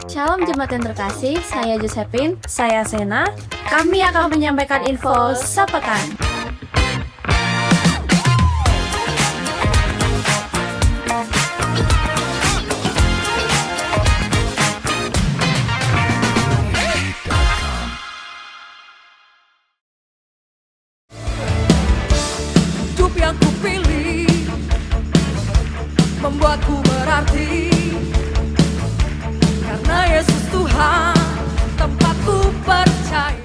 Shalom jemaat yang terkasih, saya Josephine, saya Sena. Kami akan menyampaikan info sepekan. Hidup yang kupilih membuatku berarti, karena Yesus Tuhan tempatku percaya.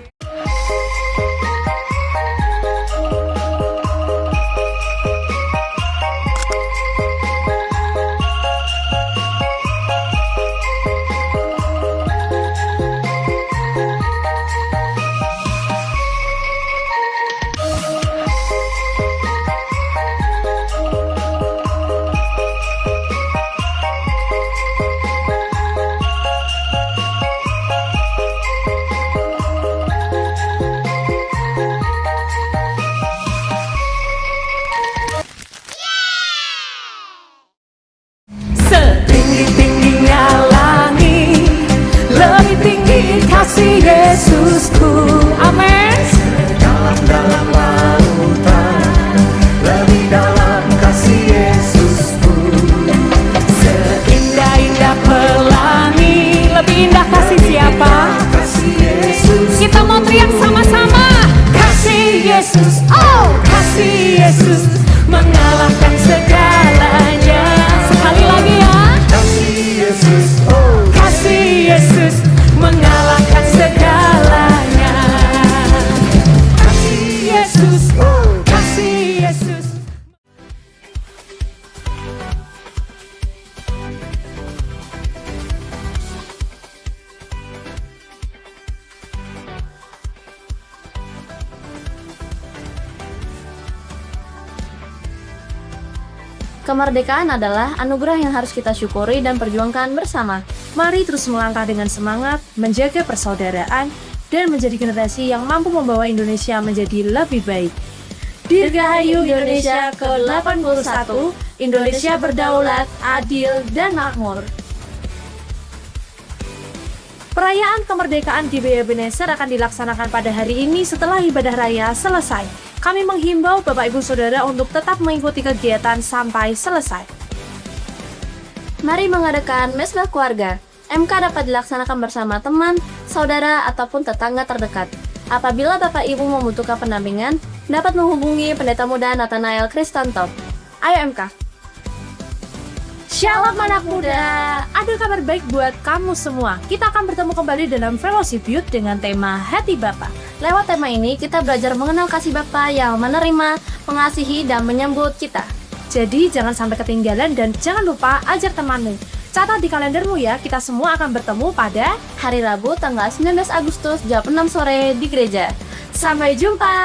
Setinggi-tingginya langit, lebih tinggi kasih Yesusku. Amin. Dalam lautan, lebih dalam kasih Yesusku. Seindah-indah pelangi, lebih indah kasih siapa? Kasih Yesus, Kita mau teriak sama-sama. Kasih Yesus, oh kasih Yesus mengalahkan segalanya. Sekali lagi ya. kasih Yesus, oh Kasih Yesus mengalahkan segalanya. Kasih Yesus, oh kasih Yesus. Kemerdekaan adalah anugerah yang harus kita syukuri dan perjuangkan bersama. Mari terus melangkah dengan semangat, menjaga persaudaraan, dan menjadi generasi yang mampu membawa Indonesia menjadi lebih baik. Dirgahayu Indonesia ke-81, Indonesia berdaulat, adil, dan makmur. Perayaan kemerdekaan di Ebenezer akan dilaksanakan pada hari ini setelah ibadah raya selesai. Kami menghimbau Bapak Ibu Saudara untuk tetap mengikuti kegiatan sampai selesai. Mari mengadakan mesbah keluarga. MK dapat dilaksanakan bersama teman, saudara, ataupun tetangga terdekat. Apabila Bapak Ibu membutuhkan pendampingan, dapat menghubungi Pendeta Muda Nathanael Kristanto. Ayo MK. Shalom anak muda, ada kabar baik buat kamu semua. Kita akan bertemu kembali dalam Fellowship Youth dengan tema Hati Bapa. Lewat tema ini, kita belajar mengenal kasih Bapa yang menerima, mengasihi, dan menyambut kita. Jadi jangan sampai ketinggalan dan jangan lupa ajak temanmu. Catat di kalendermu ya, kita semua akan bertemu pada Hari Rabu, tanggal 19 Agustus, jam 6 sore di gereja. Sampai jumpa.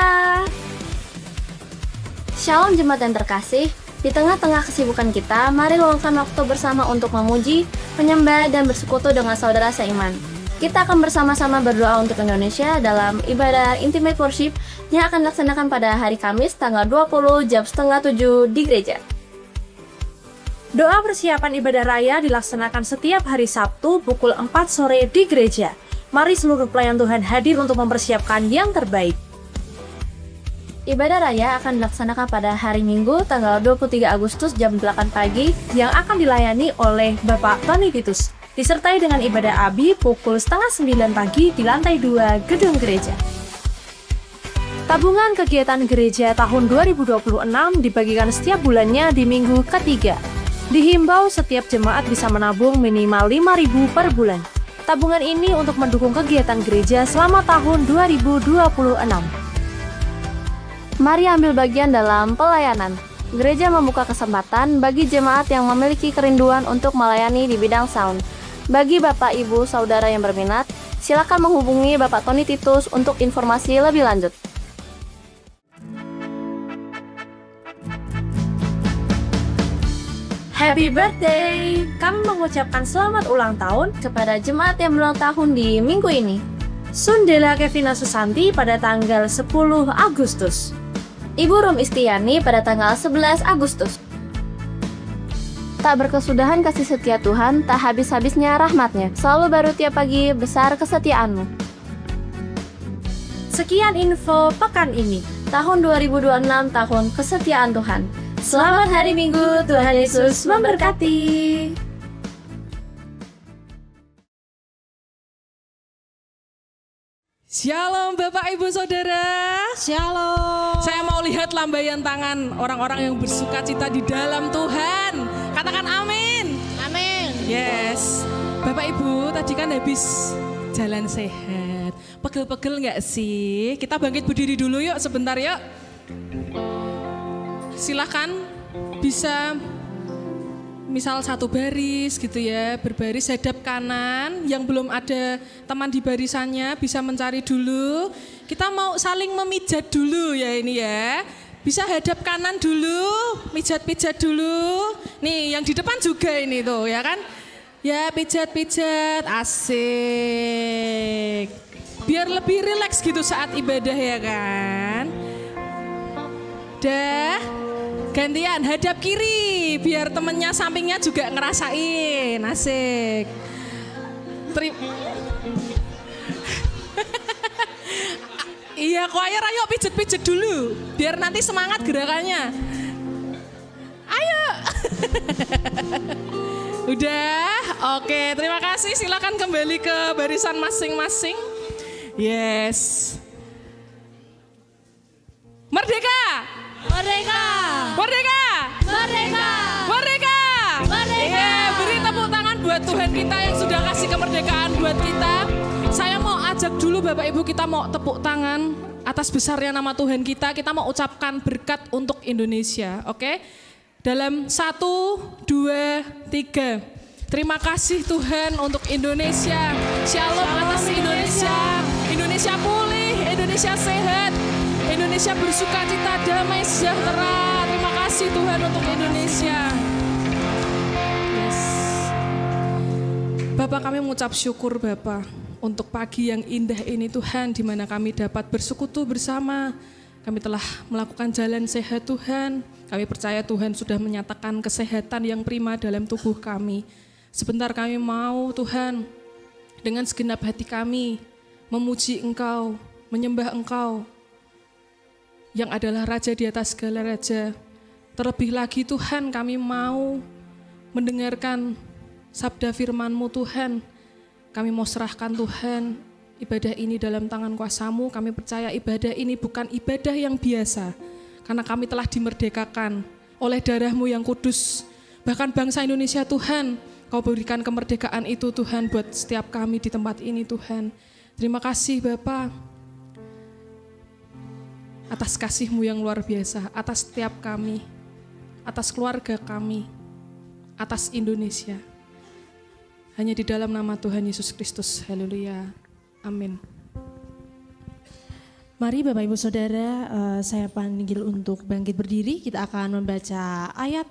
Shalom jemaat yang terkasih. Di tengah-tengah kesibukan kita, mari luangkan waktu bersama untuk memuji, menyembah, dan bersekutu dengan saudara seiman. Kita akan bersama-sama berdoa untuk Indonesia dalam ibadah Intimate Worship yang akan dilaksanakan pada hari Kamis tanggal 20 jam 6:30 di gereja. Doa persiapan ibadah raya dilaksanakan setiap hari Sabtu pukul 4 sore di gereja. Mari seluruh pelayan Tuhan hadir untuk mempersiapkan yang terbaik. Ibadah raya akan dilaksanakan pada hari Minggu tanggal 23 Agustus jam 8 pagi Yang akan dilayani oleh Bapak Tony Titus, disertai dengan ibadah Abi pukul 8:30 pagi di lantai 2 gedung gereja. Tabungan kegiatan gereja tahun 2026 dibagikan setiap bulannya di minggu ketiga. Dihimbau setiap jemaat bisa menabung minimal 5.000 per bulan. Tabungan ini untuk mendukung kegiatan gereja selama tahun 2026. Mari ambil bagian dalam pelayanan. Gereja membuka kesempatan bagi jemaat yang memiliki kerinduan untuk melayani di bidang sound. Bagi Bapak, Ibu, Saudara yang berminat, silakan menghubungi Bapak Tony Titus untuk informasi lebih lanjut. Happy birthday! Kami mengucapkan selamat ulang tahun Kepada jemaat yang berulang tahun di minggu ini, Sundela Kevina Susanti pada tanggal 10 Agustus. Ibu Rum Istiani pada tanggal 11 Agustus. Tak berkesudahan kasih setia Tuhan, tak habis-habisnya rahmat-Nya. Selalu baru tiap pagi, besar kesetiaan-Mu. Sekian info pekan ini. Tahun 2026, tahun kesetiaan Tuhan. Selamat hari Minggu, Tuhan Yesus memberkati. Shalom Bapak Ibu Saudara. Shalom. Saya mau lihat lambaian tangan orang-orang yang bersuka cita di dalam Tuhan. Katakan amin. Amin. Yes. Bapak Ibu tadi kan habis jalan sehat. Pegel-pegel gak sih? Kita bangkit berdiri dulu yuk sebentar yuk. Silakan bisa misal satu baris gitu ya, berbaris hadap kanan. Yang belum ada teman di barisannya bisa mencari dulu. Kita mau saling memijat dulu ya ini ya. Bisa hadap kanan dulu, pijat-pijat dulu. Nih yang di depan juga ini tuh ya kan. Ya pijat-pijat, asik. Biar lebih rileks gitu saat ibadah ya kan. Dah. Gantian hadap kiri biar temennya sampingnya juga ngerasain, asik. Iya choir ayo pijet-pijet dulu biar nanti semangat gerakannya. Ayo. Udah, oke terima kasih silakan kembali ke barisan masing-masing. Yes. Merdeka! Merdeka! Merdeka! Merdeka! Merdeka! Merdeka! Beri tepuk tangan buat Tuhan kita yang sudah kasih kemerdekaan buat kita. Saya mau ajak dulu Bapak Ibu kita mau tepuk tangan atas besarnya nama Tuhan kita. Kita mau ucapkan berkat untuk Indonesia, oke? Dalam 1, 2, 3. Terima kasih Tuhan untuk Indonesia. Shalom atas Indonesia. Indonesia pulih, Indonesia sehat. Indonesia bersuka cita, damai, sejahtera. Terima kasih Tuhan untuk Indonesia. Yes. Bapak kami mengucap syukur Bapak untuk pagi yang indah ini Tuhan, di mana kami dapat bersekutu bersama. Kami telah melakukan jalan sehat Tuhan. Kami percaya Tuhan sudah menyatakan kesehatan yang prima dalam tubuh kami. Sebentar kami mau Tuhan dengan segenap hati kami memuji Engkau, menyembah Engkau yang adalah Raja di atas segala raja. Terlebih lagi Tuhan kami mau mendengarkan sabda firman-Mu Tuhan. Kami mau serahkan Tuhan ibadah ini dalam tangan kuasa-Mu. Kami percaya ibadah ini bukan ibadah yang biasa. Karena kami telah dimerdekakan oleh darah-Mu yang kudus. Bahkan bangsa Indonesia Tuhan, Kau berikan kemerdekaan itu Tuhan buat setiap kami di tempat ini Tuhan. Terima kasih Bapa atas kasih-Mu yang luar biasa, atas setiap kami, atas keluarga kami, atas Indonesia. Hanya di dalam nama Tuhan Yesus Kristus. Haleluya. Amin. Mari Bapak Ibu Saudara, saya panggil untuk bangkit berdiri. Kita akan membaca ayat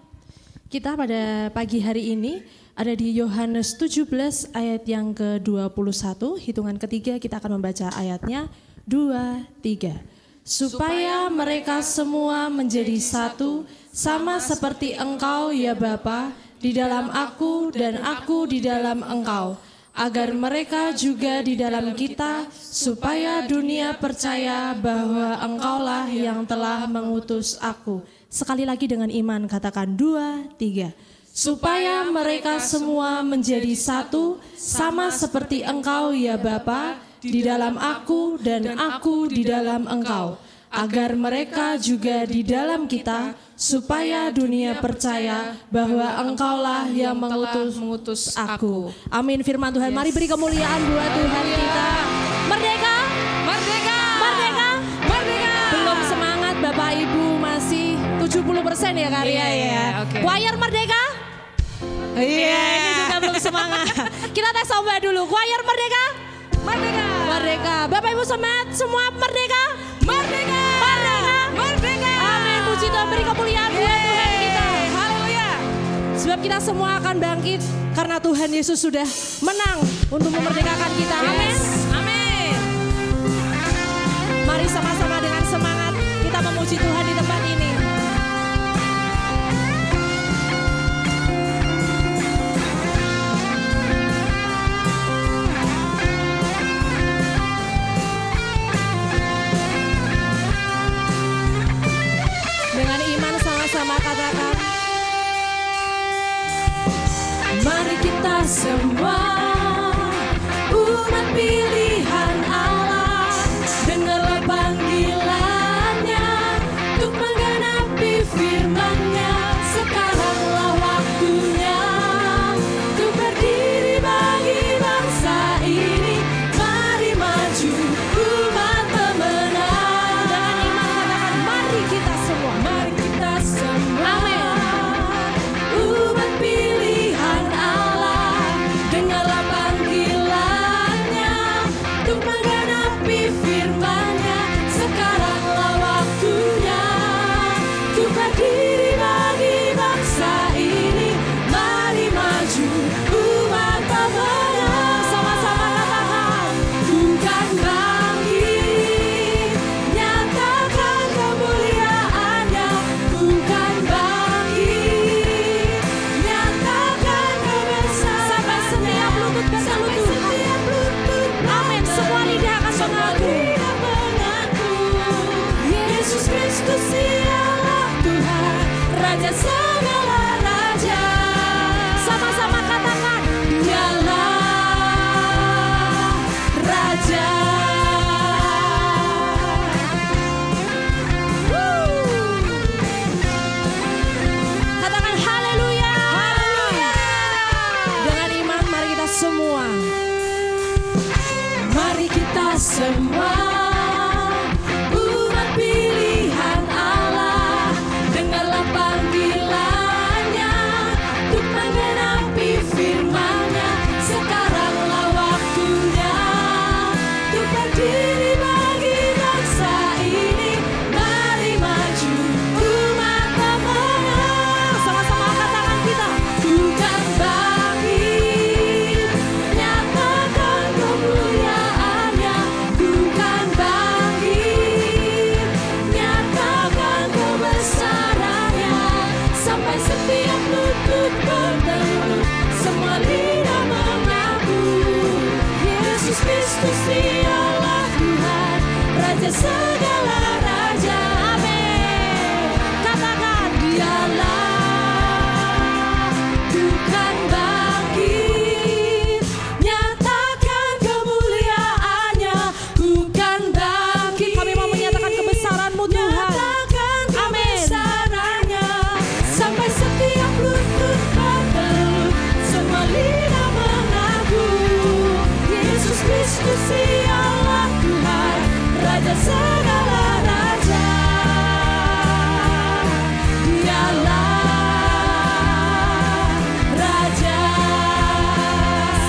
kita pada pagi hari ini. Ada di Yohanes 17 ayat yang ke-21. Hitungan ketiga kita akan membaca ayatnya 2, 3. Supaya mereka semua menjadi satu, sama seperti Engkau ya Bapa, di dalam aku dan aku di dalam Engkau, agar mereka juga di dalam kita, supaya dunia percaya bahwa Engkaulah yang telah mengutus aku. Sekali lagi dengan iman katakan 2, 3. Supaya mereka semua menjadi satu, sama seperti Engkau ya Bapa, di dalam aku dan aku di dalam Engkau, agar mereka juga di dalam kita, supaya dunia percaya bahwa Engkaulah yang mengutus aku. Amin firman Tuhan. Mari beri kemuliaan buat Tuhan kita. Merdeka! Merdeka! Merdeka! Merdeka! Belum semangat Bapak Ibu, masih 70% ya karya ya. Okay. Choir merdeka? Iya, ini juga belum semangat. Kita tes coba dulu. Choir merdeka? Merdeka! Merdeka! Bapak Ibu semangat semua merdeka? Merdeka! Merdeka! Merdeka! Amin. Puji Tuhan, beri kemuliaan buat Tuhan kita. Haleluya. Sebab kita semua akan bangkit karena Tuhan Yesus sudah menang untuk memerdekakan kita. Amin. Amin. Mari sama-sama dengan semangat kita memuji Tuhan di tempat ini. Semua umat pilihan Allah, dengarlah panggilannya untuk menggenapi firman-Nya. Sekaranglah waktunya untuk berdiri bagi bangsa ini. Mari maju umat pemenang. Sama-sama angkat tangan kita. Bukan bangkit, nyatakan kemuliaan-Nya. Bukan bangkit, nyatakan kebesaran-Nya. Sampai setiap lutut bertelut, semua lidah mengaku Yesus Kristus dialah Tuhan, Raja segala raja. Amin. Katakan dialah. Bukan bangkit, nyatakan kemuliaan-Nya. Bukan bangkit, kami mau menyatakan kebesaran-Mu Tuhan. Amin. Sampai setiap lutut bertelut, semua lidah mengaku Yesus Kristus dialah Tuhan, Raja segala raja. Dialah Raja.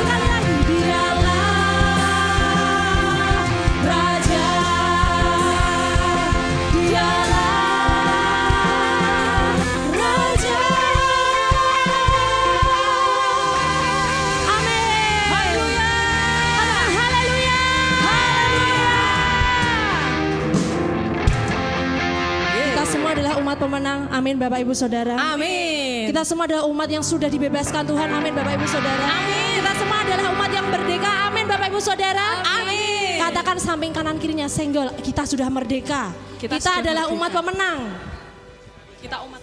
Sekali lagi, dialah Raja. Dialah Raja. Amin. Haleluya. Haleluya. Haleluya. Kita semua adalah umat pemenang. Amin Bapak Ibu Saudara. Amin. Kita semua adalah umat yang sudah dibebaskan Tuhan. Amin Bapak Ibu Saudara. Amin. Kita semua adalah umat yang merdeka. Amin Bapak Ibu Saudara. Amin. Katakan samping kanan kirinya senggol. Kita sudah merdeka. Kita Kita sudah adalah merdeka. umat pemenang. Kita umat.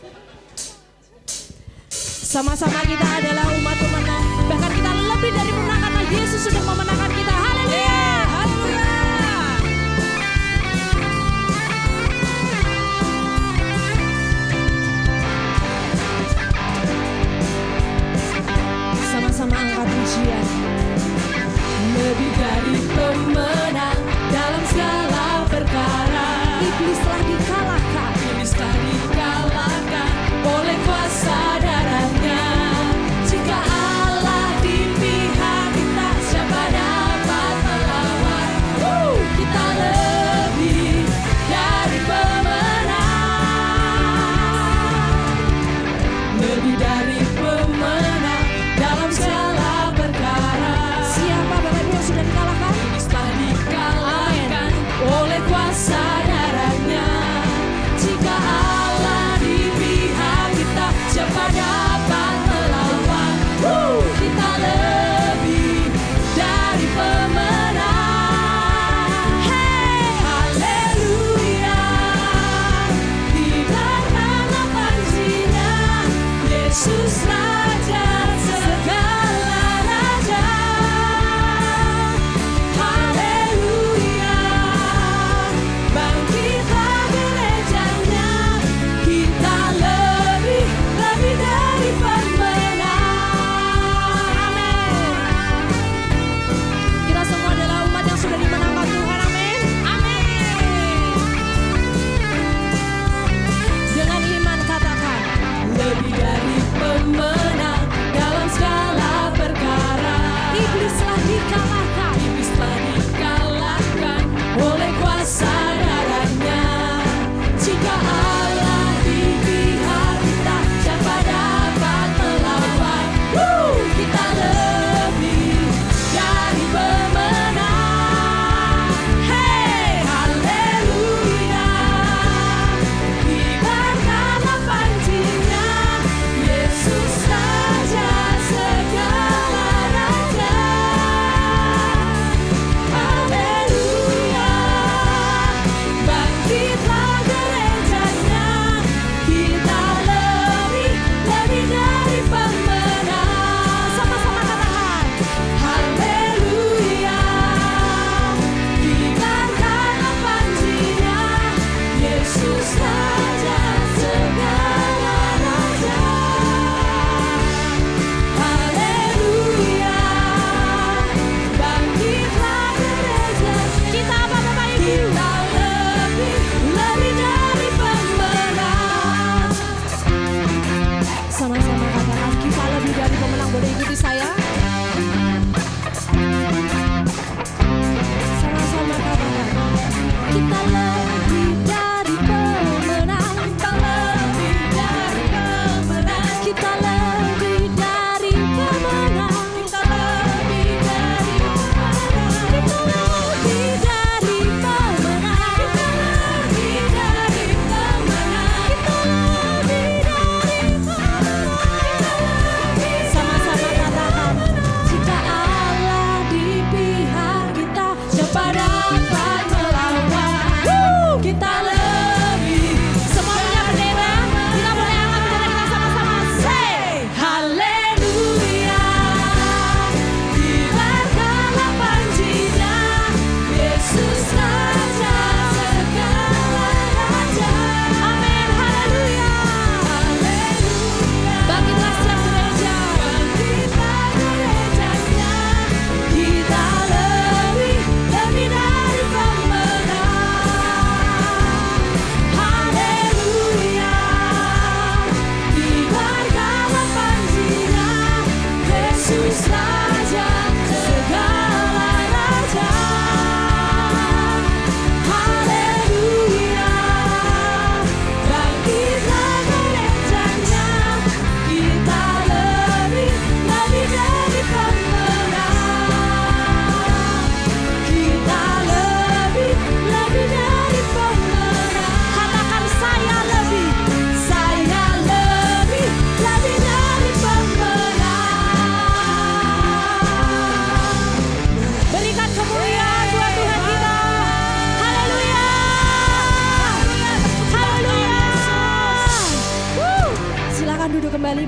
Sama-sama kita adalah umat pemenang. Bahkan kita lebih dari pemenang karena Yesus sudah memenangkan kita. Haleluya. Haleluya. Sama-sama angkat pujian. Lebih dari pemenang dalam segala perkara. Iblis telah dikalahkan. Iblis telah dikalahkan oleh kuasa darah-Nya. Jika Allah di pihak kita, siapa dapat melawan? Kita lebih dari pemenang. Lebih dari pemenang dalam segala perkara. Siapa Bapak Ibu yang sudah dikalahkan? Iblis telah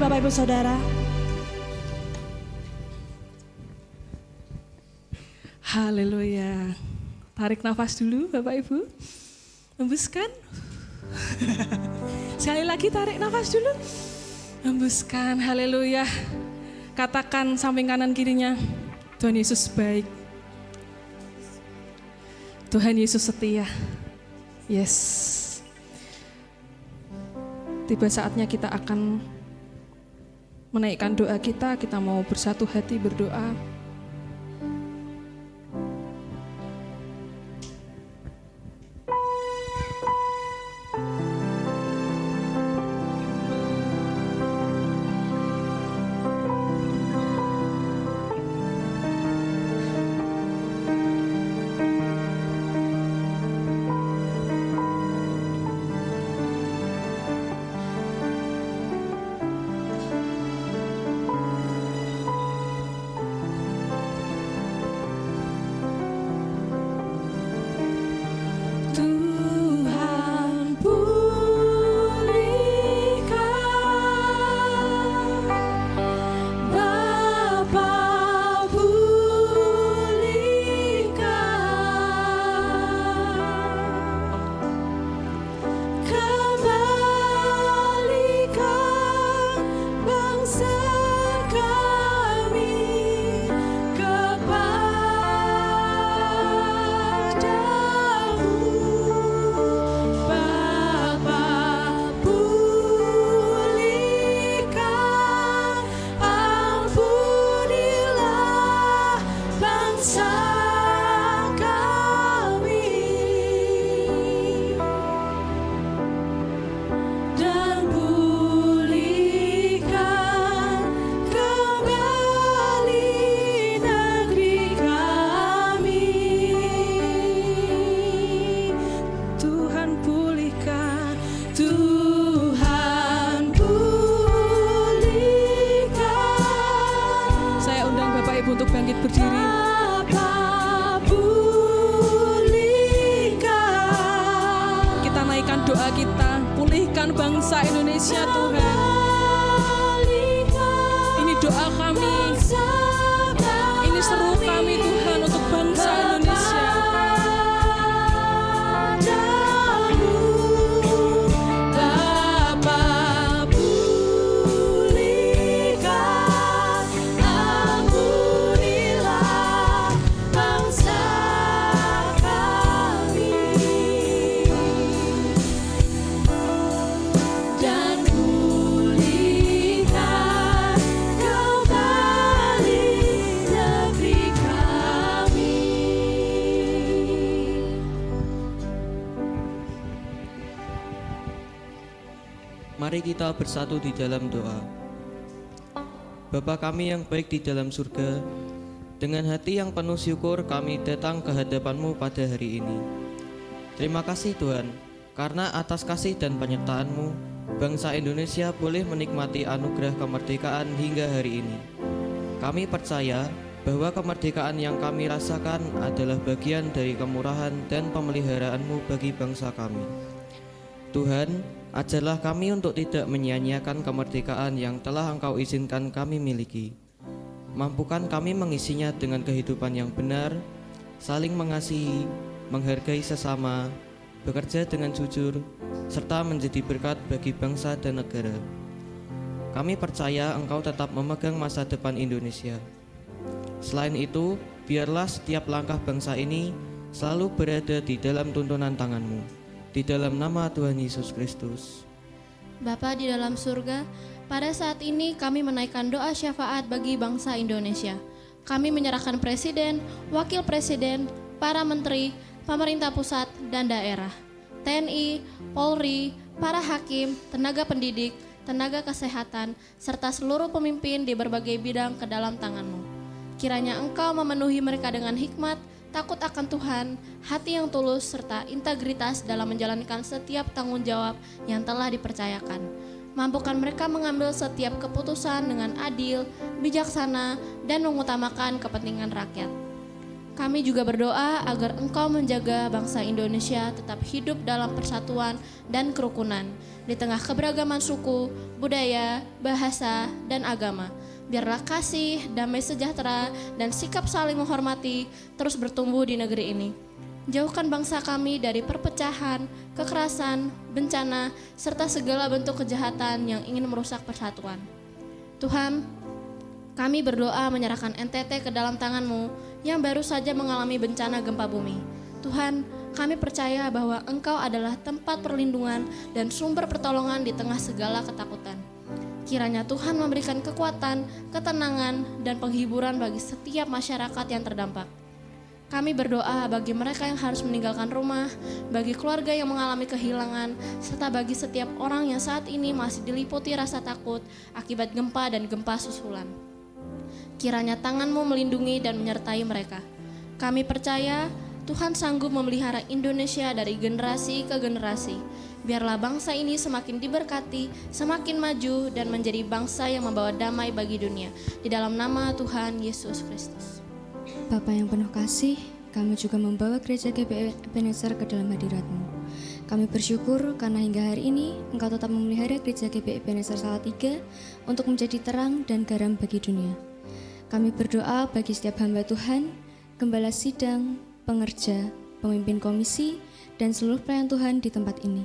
Bapak Ibu Saudara. Haleluya. Tarik nafas dulu Bapak Ibu. Hembuskan. Sekali lagi tarik nafas dulu. Hembuskan. Haleluya. Katakan samping kanan kirinya, Tuhan Yesus baik. Tuhan Yesus setia. Yes. Tiba saatnya kita akan menaikkan doa kita mau bersatu hati berdoa. Tuhan pulihkan, Bapa pulihkan, kembalikan bangsa kami kepadamu. Bapa pulihkan, ampunilah bangsa kami, dan pulihkan kembali negeri kami. Tuhan pulihkan, Tuhan pulihkan. Saya undang Bapak Ibu untuk bangkit berdiri. Bapa pulihkan. Kita naikkan doa kita, pulihkan bangsa Indonesia Tuhan. Ini doa kami, ini seru kami Tuhan untuk bangsa Indonesia. Bapa pulihkan, ampunilah bangsa kami, dan pulihkan kembali negeri kami. Mari kita bersatu di dalam doa. Bapa kami yang baik di dalam surga, dengan hati yang penuh syukur kami datang ke hadapan-Mu pada hari ini. Terima kasih Tuhan, karena atas kasih dan penyertaan-Mu, bangsa Indonesia boleh menikmati anugerah kemerdekaan hingga hari ini. Kami percaya bahwa kemerdekaan yang kami rasakan adalah bagian dari kemurahan dan pemeliharaan-Mu bagi bangsa kami. Tuhan, ajarlah kami untuk tidak menyia-nyiakan kemerdekaan yang telah Engkau izinkan kami miliki. Mampukan kami mengisinya dengan kehidupan yang benar, saling mengasihi, menghargai sesama, bekerja dengan jujur, serta menjadi berkat bagi bangsa dan negara. Kami percaya Engkau tetap memegang masa depan Indonesia. Selain itu, biarlah setiap langkah bangsa ini selalu berada di dalam tuntunan tangan-Mu. Di dalam nama Tuhan Yesus Kristus. Bapa di dalam surga, pada saat ini kami menaikkan doa syafaat bagi bangsa Indonesia. Kami menyerahkan presiden, wakil presiden, para menteri, pemerintah pusat dan daerah, TNI, Polri, para hakim, tenaga pendidik, tenaga kesehatan, serta seluruh pemimpin di berbagai bidang ke dalam tangan-Mu. Kiranya Engkau memenuhi mereka dengan hikmat, takut akan Tuhan, hati yang tulus, serta integritas dalam menjalankan setiap tanggung jawab yang telah dipercayakan. Mampukan mereka mengambil setiap keputusan dengan adil, bijaksana, dan mengutamakan kepentingan rakyat. Kami juga berdoa agar Engkau menjaga bangsa Indonesia tetap hidup dalam persatuan dan kerukunan di tengah keberagaman suku, budaya, bahasa, dan agama. Biarlah kasih, damai sejahtera, dan sikap saling menghormati terus bertumbuh di negeri ini. Jauhkan bangsa kami dari perpecahan, kekerasan, bencana, serta segala bentuk kejahatan yang ingin merusak persatuan. Tuhan, kami berdoa menyerahkan NTT ke dalam tangan-Mu yang baru saja mengalami bencana gempa bumi. Tuhan, kami percaya bahwa Engkau adalah tempat perlindungan dan sumber pertolongan di tengah segala ketakutan. Kiranya Tuhan memberikan kekuatan, ketenangan, dan penghiburan bagi setiap masyarakat yang terdampak. Kami berdoa bagi mereka yang harus meninggalkan rumah, bagi keluarga yang mengalami kehilangan, serta bagi setiap orang yang saat ini masih diliputi rasa takut akibat gempa dan gempa susulan. Kiranya tangan-Mu melindungi dan menyertai mereka. Kami percaya Tuhan sanggup memelihara Indonesia dari generasi ke generasi. Biarlah bangsa ini semakin diberkati, semakin maju, dan menjadi bangsa yang membawa damai bagi dunia. Di dalam nama Tuhan Yesus Kristus. Bapa yang penuh kasih, kami juga membawa gereja GBI Ebenezer ke dalam hadirat-Mu. Kami bersyukur karena hingga hari ini Engkau tetap memelihara gereja GBI Ebenezer Salatiga untuk menjadi terang dan garam bagi dunia. Kami berdoa bagi setiap hamba Tuhan, gembala sidang, pengerja, pemimpin komisi, dan seluruh pelayan Tuhan di tempat ini.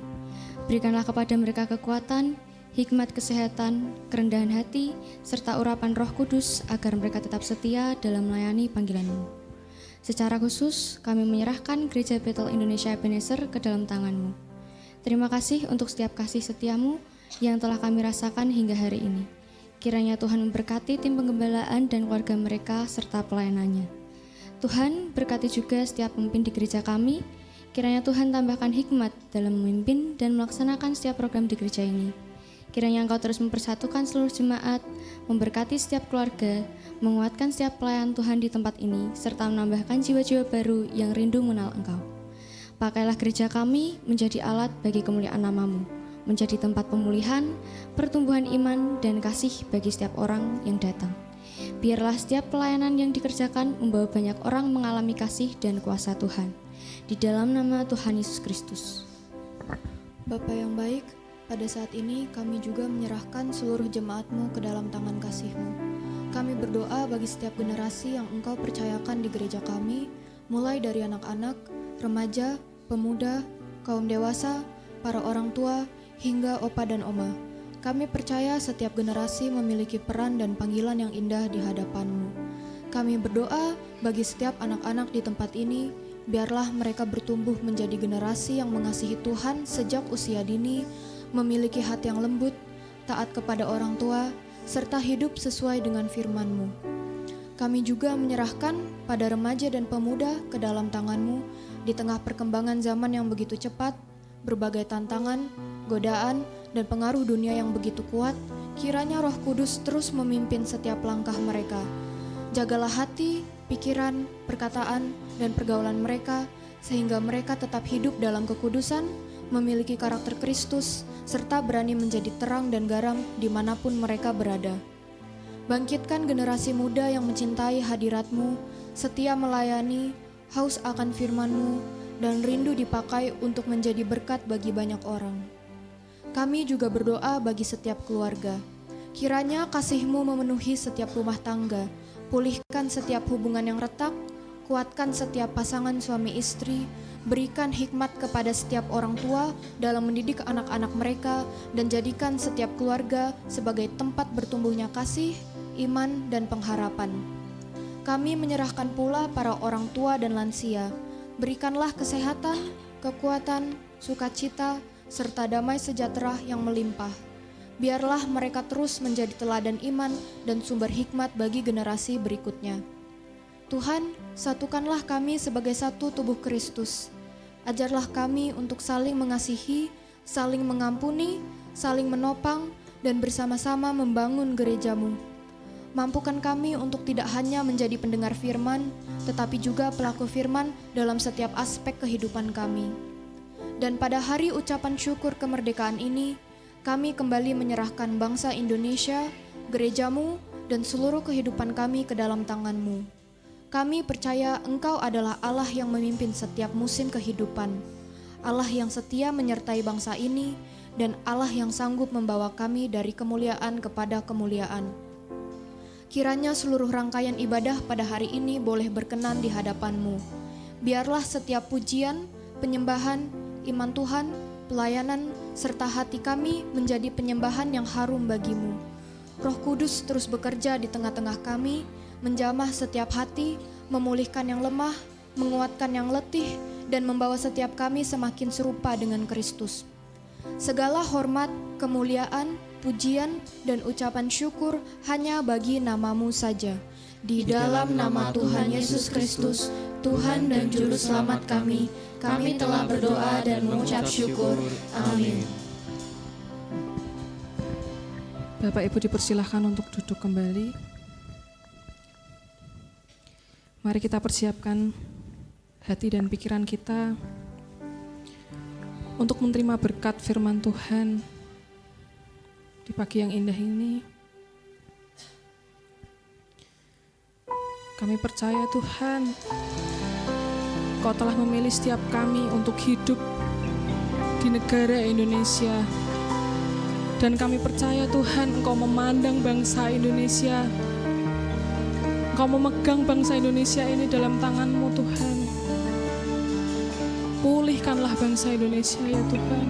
Berikanlah kepada mereka kekuatan, hikmat kesehatan, kerendahan hati, serta urapan Roh Kudus agar mereka tetap setia dalam melayani panggilan-Mu. Secara khusus, kami menyerahkan Gereja Bethel Indonesia Ebenezer ke dalam tangan-Mu. Terima kasih untuk setiap kasih setia-Mu yang telah kami rasakan hingga hari ini. Kiranya Tuhan memberkati tim penggembalaan dan keluarga mereka serta pelayanannya. Tuhan, berkati juga setiap pemimpin di gereja kami. Kiranya Tuhan tambahkan hikmat dalam memimpin dan melaksanakan setiap program di gereja ini. Kiranya Engkau terus mempersatukan seluruh jemaat, memberkati setiap keluarga, menguatkan setiap pelayan Tuhan di tempat ini, serta menambahkan jiwa-jiwa baru yang rindu mengenal Engkau. Pakailah gereja kami menjadi alat bagi kemuliaan nama-Mu, menjadi tempat pemulihan, pertumbuhan iman, dan kasih bagi setiap orang yang datang. Biarlah setiap pelayanan yang dikerjakan membawa banyak orang mengalami kasih dan kuasa Tuhan. Di dalam nama Tuhan Yesus Kristus. Bapa yang baik, pada saat ini kami juga menyerahkan seluruh jemaat-Mu ke dalam tangan kasih-Mu. Kami berdoa bagi setiap generasi yang Engkau percayakan di gereja kami, mulai dari anak-anak, remaja, pemuda, kaum dewasa, para orang tua, hingga opa dan oma. Kami percaya setiap generasi memiliki peran dan panggilan yang indah di hadapan-Mu. Kami berdoa bagi setiap anak-anak di tempat ini, biarlah mereka bertumbuh menjadi generasi yang mengasihi Tuhan sejak usia dini, memiliki hati yang lembut, taat kepada orang tua, serta hidup sesuai dengan firman-Mu. Kami juga menyerahkan pada remaja dan pemuda ke dalam tangan-Mu di tengah perkembangan zaman yang begitu cepat, berbagai tantangan, godaan, dan pengaruh dunia yang begitu kuat. Kiranya Roh Kudus terus memimpin setiap langkah mereka. Jagalah hati, pikiran, perkataan, dan pergaulan mereka, sehingga mereka tetap hidup dalam kekudusan, memiliki karakter Kristus, serta berani menjadi terang dan garam dimanapun mereka berada. Bangkitkan generasi muda yang mencintai hadirat-Mu, setia melayani, haus akan firman-Mu, dan rindu dipakai untuk menjadi berkat bagi banyak orang. Kami juga berdoa bagi setiap keluarga. Kiranya kasih-Mu memenuhi setiap rumah tangga, pulihkan setiap hubungan yang retak, kuatkan setiap pasangan suami istri, berikan hikmat kepada setiap orang tua dalam mendidik anak-anak mereka, dan jadikan setiap keluarga sebagai tempat bertumbuhnya kasih, iman, dan pengharapan. Kami menyerahkan pula para orang tua dan lansia. Berikanlah kesehatan, kekuatan, sukacita, serta damai sejahtera yang melimpah. Biarlah mereka terus menjadi teladan iman dan sumber hikmat bagi generasi berikutnya. Tuhan, satukanlah kami sebagai satu tubuh Kristus. Ajarlah kami untuk saling mengasihi, saling mengampuni, saling menopang, dan bersama-sama membangun gereja-Mu. Mampukan kami untuk tidak hanya menjadi pendengar firman, tetapi juga pelaku firman dalam setiap aspek kehidupan kami. Dan pada hari ucapan syukur kemerdekaan ini, kami kembali menyerahkan bangsa Indonesia, gereja-Mu, dan seluruh kehidupan kami ke dalam tangan-Mu. Kami percaya Engkau adalah Allah yang memimpin setiap musim kehidupan, Allah yang setia menyertai bangsa ini, dan Allah yang sanggup membawa kami dari kemuliaan kepada kemuliaan. Kiranya seluruh rangkaian ibadah pada hari ini boleh berkenan di hadapan-Mu. Biarlah setiap pujian, penyembahan, iman Tuhan, pelayanan, serta hati kami menjadi penyembahan yang harum bagi-Mu. Roh Kudus terus bekerja di tengah-tengah kami, menjamah setiap hati, memulihkan yang lemah, menguatkan yang letih, dan membawa setiap kami semakin serupa dengan Kristus. Segala hormat, kemuliaan, pujian, dan ucapan syukur hanya bagi nama-Mu saja. Di dalam nama Tuhan Yesus Kristus, Tuhan dan Juru Selamat kami telah berdoa dan mengucap syukur. Amin. Bapak Ibu dipersilahkan untuk duduk kembali. Mari kita persiapkan hati dan pikiran kita untuk menerima berkat firman Tuhan di pagi yang indah ini. Kami percaya Tuhan, Kau telah memilih setiap kami untuk hidup di negara Indonesia. Dan kami percaya Tuhan, Engkau memandang bangsa Indonesia, Engkau memegang bangsa Indonesia ini dalam tangan-Mu Tuhan. Pulihkanlah bangsa Indonesia ya Tuhan.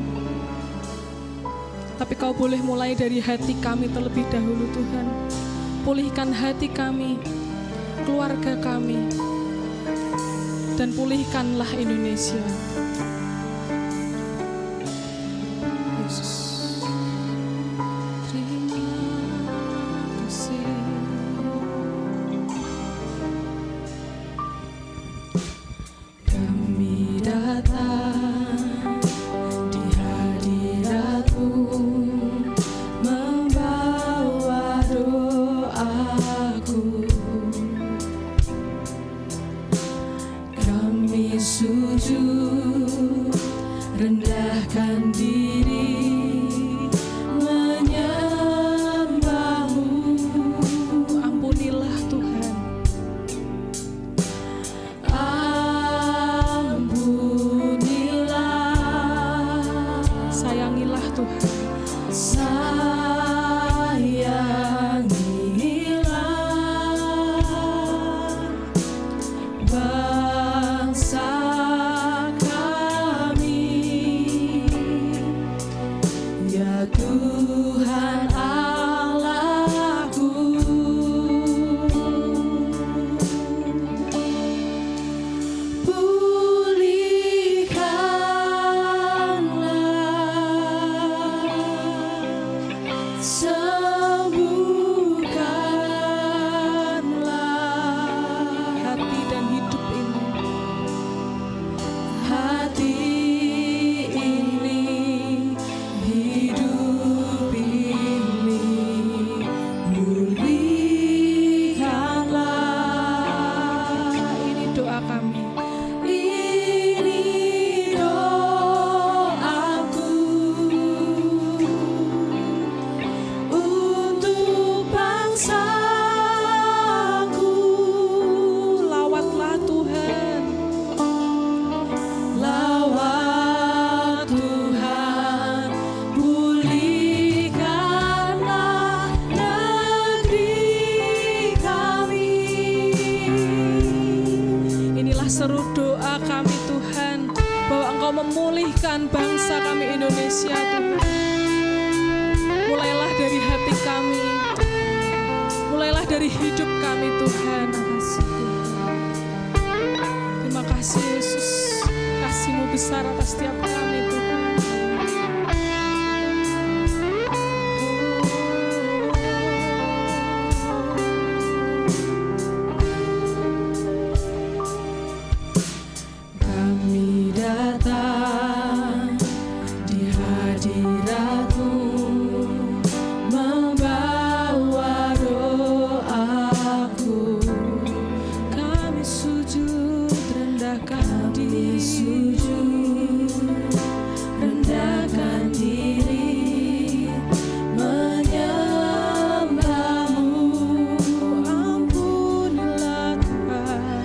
Tapi Kau boleh mulai dari hati kami terlebih dahulu Tuhan. Pulihkan hati kami, keluarga kami, dan pulihkanlah Indonesia. Yesus. Sujud, rendahkan diri, menyembah-Mu. Ampunilah Tuhan. Ampunilah. Sayangilah Tuhan. Sayangilah bangsa Tuhan Allahku. Pulihkanlah, sembuhkanlah Hati dan hidup ini. hati ini, hidup ini, pulihkanlah. Ini doa kami. Ini doaku untuk bangsaku. Lawatlah Tuhan. Lawat Tuhan, pulihkanlah negeri kami. Inilah seru doa kami Tuhan, bahwa Engkau memulihkan bangsa kami Indonesia Tuhan. Mulailah dari hati kami, mulailah dari hidup kami Tuhan. Terima kasih Yesus, kasih-Mu besar atas setiap kami Tuhan. Kami datang di hadirat-Mu, membawa doaku. Kami sujud, rendahkan diri, rendahkan diri, menyembah-Mu. Ampunilah Tuhan.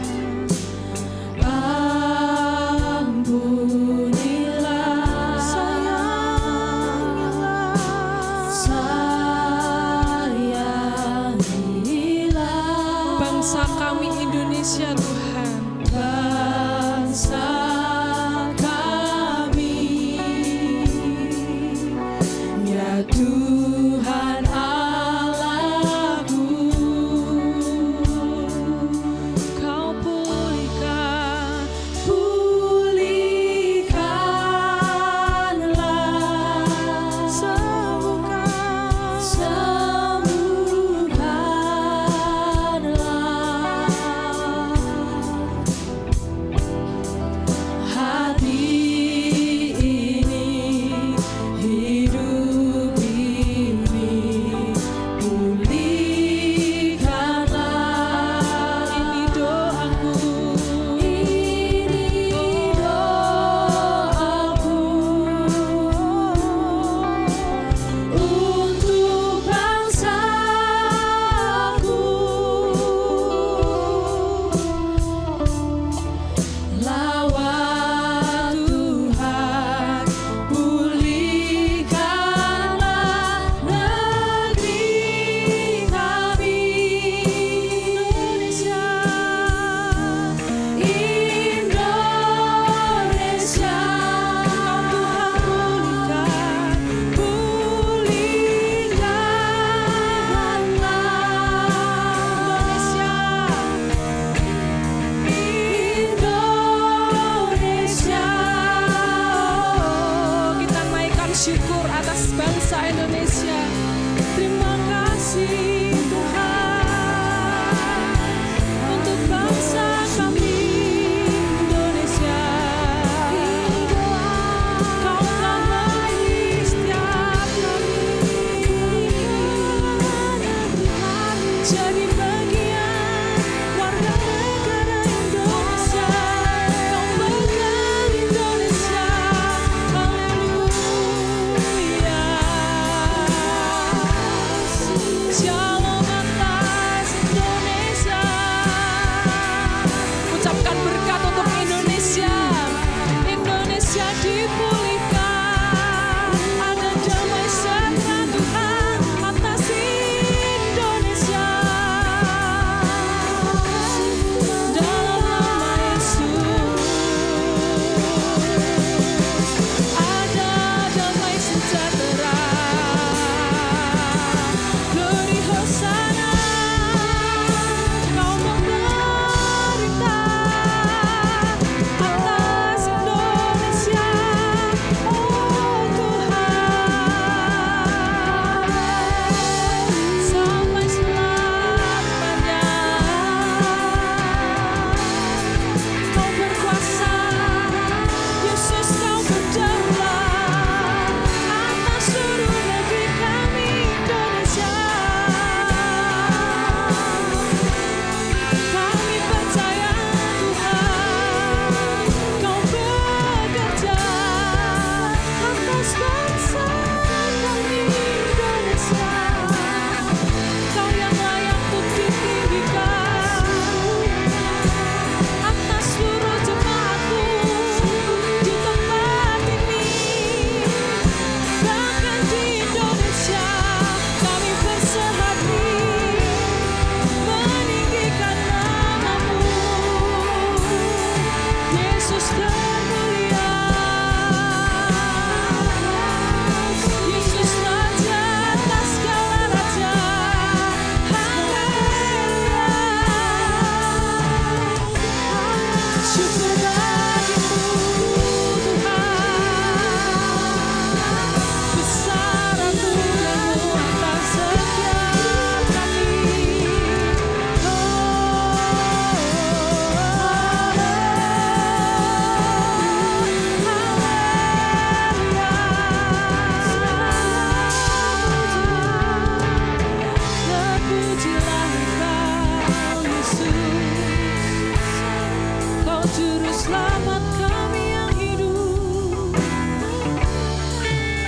Engkau juru selamat kami yang hidup,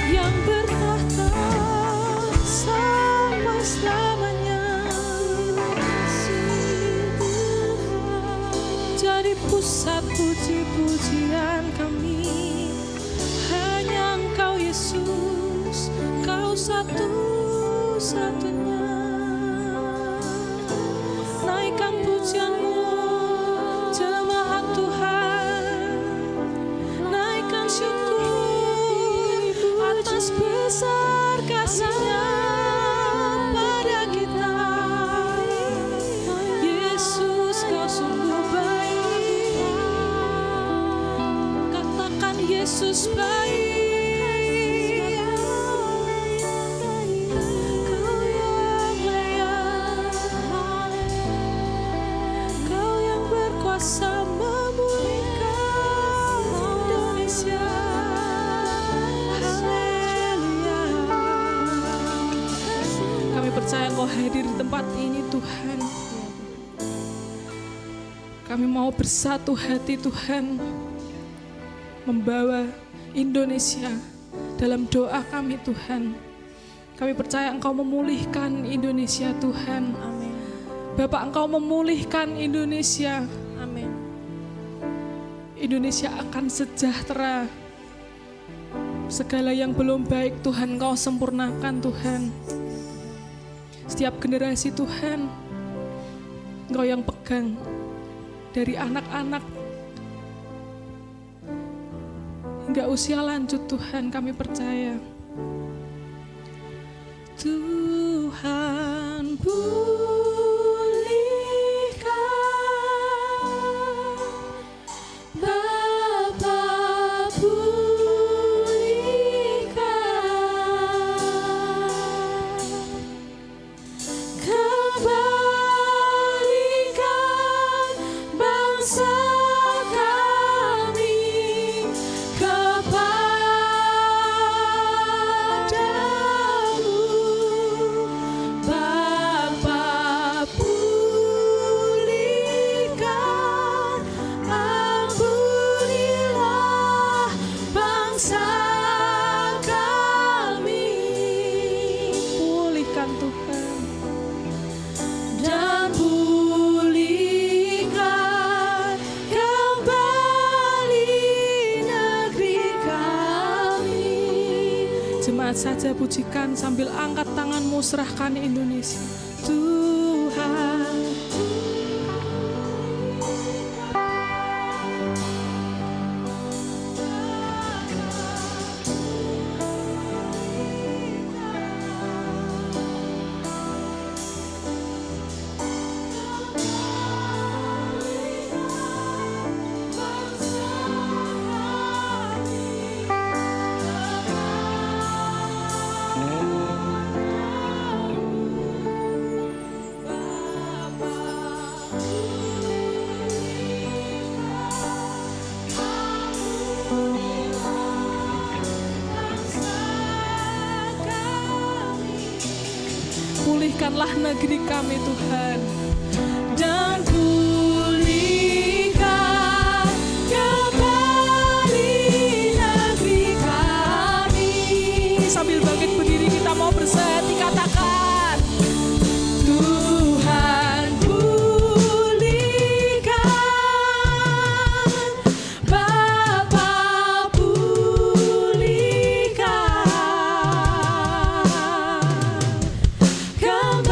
yang bertahta sampai selamanya. Jadi pusat puji-pujian kami hanya Engkau Yesus, Kau satu-satunya. Naikkan pujianmu jemaat Tuhan, naikkan syukur atas besar kasih-Nya pada kita. Yesus, Kau sungguh baik. Katakan Yesus baik. Kau yang layak, Kau yang berkuasa memulihkan Indonesia. Haleluya. Kami percaya Engkau hadir di tempat ini Tuhan. Kami mau bersatu hati Tuhan, membawa Indonesia dalam doa kami Tuhan. Kami percaya Engkau memulihkan Indonesia Tuhan. Amin. Bapak, Engkau memulihkan Indonesia. Amin. Indonesia akan sejahtera. Segala yang belum baik Tuhan Engkau sempurnakan Tuhan. Setiap generasi Tuhan Engkau yang pegang, dari anak-anak hingga usia lanjut Tuhan, kami percaya. Tuhan pulihkan, Bapa pulihkan, kembalikan bangsa kami kepadamu. Bapa pulihkan, ampunilah bangsa kami. Pulihkan Tuhan, dan pulihkan kembali negeri kami. Jemaat saja pujikan sambil angkat tanganmu, serahkan Indonesia. Tuhan, pulihkanlah negeri kami Tuhan, dan pulihkan kembali negeri kami. Sambil bangkit berdiri kita mau bersatu katakan, Tuhan pulihkan, Bapa pulihkan, kembalikan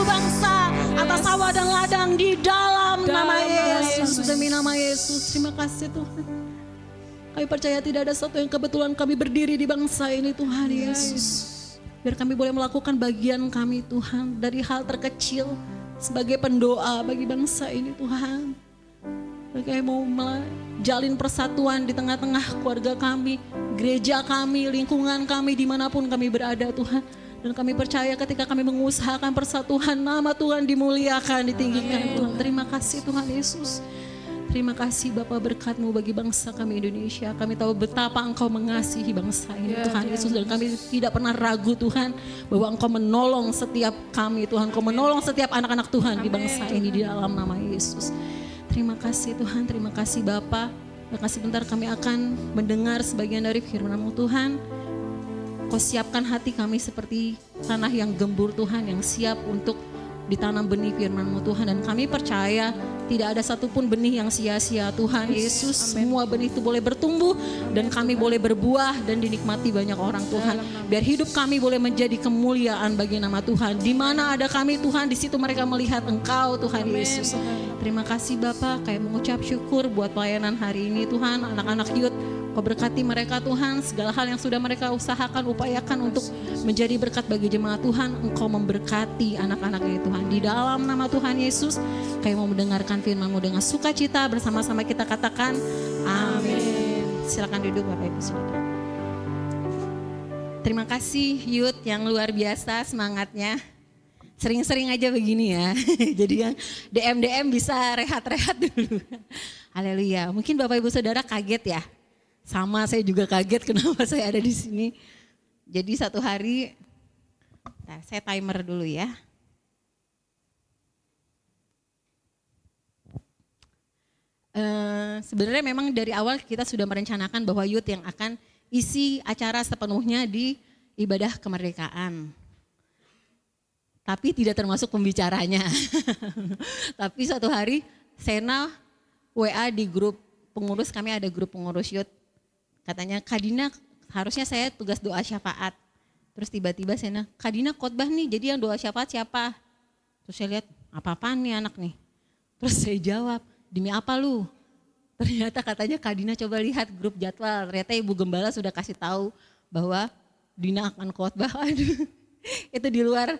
suku bangsa, atas sawah dan ladang di dalam nama Yesus. Demi nama Yesus, terima kasih Tuhan. Kami percaya tidak ada satu yang kebetulan kami berdiri di bangsa ini Tuhan Yesus. Biar kami boleh melakukan bagian kami Tuhan, dari hal terkecil sebagai pendoa bagi bangsa ini Tuhan. Kami mau menjalin persatuan di tengah-tengah keluarga kami, gereja kami, lingkungan kami, dimanapun kami berada Tuhan. Dan kami percaya ketika kami mengusahakan persatuan, nama Tuhan dimuliakan, ditinggikan Tuhan. Terima kasih Tuhan Yesus. Terima kasih Bapa, berkat-Mu bagi bangsa kami Indonesia. Kami tahu betapa Engkau mengasihi bangsa ini Tuhan Yesus. Dan kami tidak pernah ragu Tuhan bahwa Engkau menolong setiap kami Tuhan. Engkau menolong setiap anak-anak Tuhan di bangsa ini di dalam nama Yesus. Terima kasih Tuhan, terima kasih Bapa. Terima kasih, sebentar kami akan mendengar sebagian dari firman-Mu Tuhan. Kau siapkan hati kami seperti tanah yang gembur Tuhan, yang siap untuk ditanam benih firman-Mu Tuhan. Dan kami percaya tidak ada satupun benih yang sia-sia Tuhan Yesus. Semua benih itu boleh bertumbuh dan kami boleh berbuah dan dinikmati banyak orang Tuhan. Biar hidup kami boleh menjadi kemuliaan bagi nama Tuhan. Di mana ada kami Tuhan, di situ mereka melihat Engkau Tuhan Yesus. Terima kasih Bapa, kayak mengucap syukur buat pelayanan hari ini Tuhan. Anak-anak youth, Kau berkati mereka Tuhan, segala hal yang sudah mereka usahakan, upayakan untuk menjadi berkat bagi jemaat Tuhan. Engkau memberkati anak-anak ini Tuhan. Di dalam nama Tuhan Yesus, kami mau mendengarkan firman-Mu dengan sukacita, bersama-sama kita katakan amin. Silakan duduk Bapak Ibu Saudara. Terima kasih youth yang luar biasa semangatnya. Sering-sering aja begini ya. Jadi yang DM bisa rehat-rehat dulu. Haleluya. Mungkin Bapak Ibu Saudara kaget ya. Sama, saya juga kaget kenapa saya ada di sini. Jadi satu hari, saya timer dulu ya. Sebenarnya memang dari awal kita sudah merencanakan bahwa youth yang akan isi acara sepenuhnya di ibadah kemerdekaan. Tapi tidak termasuk pembicaranya. Tapi suatu hari Sena WA di grup pengurus, kami ada grup pengurus youth. Katanya, Kak Dina harusnya saya tugas doa syafaat. Terus tiba-tiba Sena, Kak Dina khotbah nih, jadi yang doa syafaat siapa? Terus saya lihat, apa-apaan nih anak nih? Terus saya jawab, demi apa lu? Ternyata katanya Kak Dina coba lihat grup jadwal. Ternyata Ibu Gembala sudah kasih tahu bahwa Dina akan khotbah. Aduh, itu di luar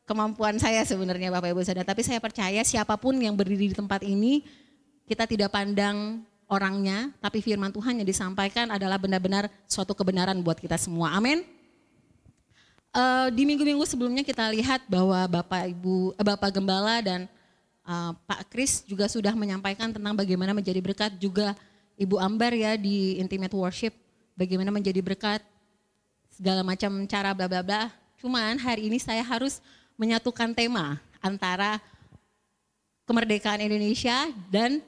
kemampuan saya sebenarnya Bapak Ibu Saudara. Tapi saya percaya siapapun yang berdiri di tempat ini, kita tidak pandang orangnya, tapi firman Tuhan yang disampaikan adalah benar-benar suatu kebenaran buat kita semua. Amin. Di minggu-minggu sebelumnya kita lihat bahwa Bapak Gembala dan Pak Kris juga sudah menyampaikan tentang bagaimana menjadi berkat, juga Ibu Ambar ya di Intimate Worship, bagaimana menjadi berkat, segala macam cara bla bla bla. Cuman hari ini saya harus menyatukan tema antara kemerdekaan Indonesia dan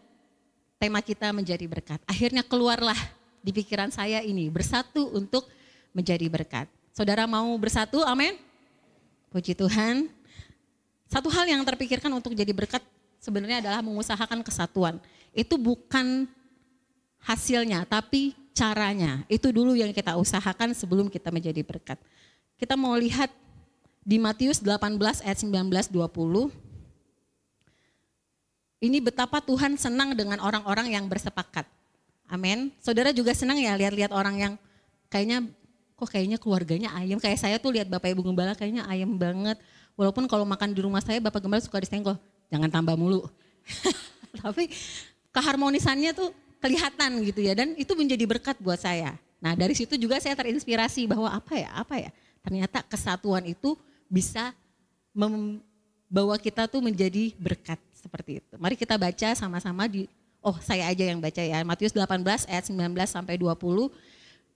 tema kita menjadi berkat. Akhirnya keluarlah di pikiran saya ini, bersatu untuk menjadi berkat. Saudara mau bersatu, amin? Puji Tuhan. Satu hal yang terpikirkan untuk jadi berkat sebenarnya adalah mengusahakan kesatuan. Itu bukan hasilnya, tapi caranya. Itu dulu yang kita usahakan sebelum kita menjadi berkat. Kita mau lihat di Matius 18 ayat 19-20. Ini betapa Tuhan senang dengan orang-orang yang bersepakat. Amin. Saudara juga senang ya lihat-lihat orang yang kayaknya keluarganya ayam. Kayak saya tuh lihat Bapak Ibu Gembala kayaknya ayam banget. Walaupun kalau makan di rumah saya Bapak Gembala suka disenggol. Jangan tambah mulu. Tapi keharmonisannya tuh kelihatan gitu ya. Dan itu menjadi berkat buat saya. Nah dari situ juga saya terinspirasi bahwa apa ya. Ternyata kesatuan itu bisa membawa kita tuh menjadi berkat. Seperti itu. Mari kita baca sama-sama saya aja yang baca ya. Matius 18 ayat 19-20.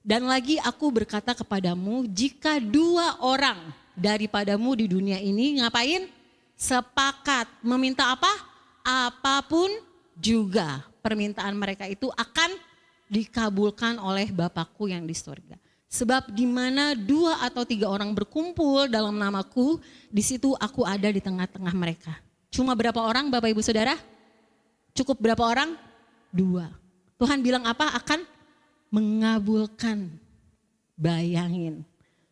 Dan lagi aku berkata kepadamu, jika 2 orang daripadamu di dunia ini ngapain? Sepakat meminta apa? Apapun juga permintaan mereka itu akan dikabulkan oleh Bapakku yang di surga. Sebab di mana 2 atau 3 orang berkumpul dalam namaku, di situ aku ada di tengah-tengah mereka. Cuma berapa orang Bapak Ibu Saudara? Cukup berapa orang? 2. Tuhan bilang apa? Akan mengabulkan. Bayangin.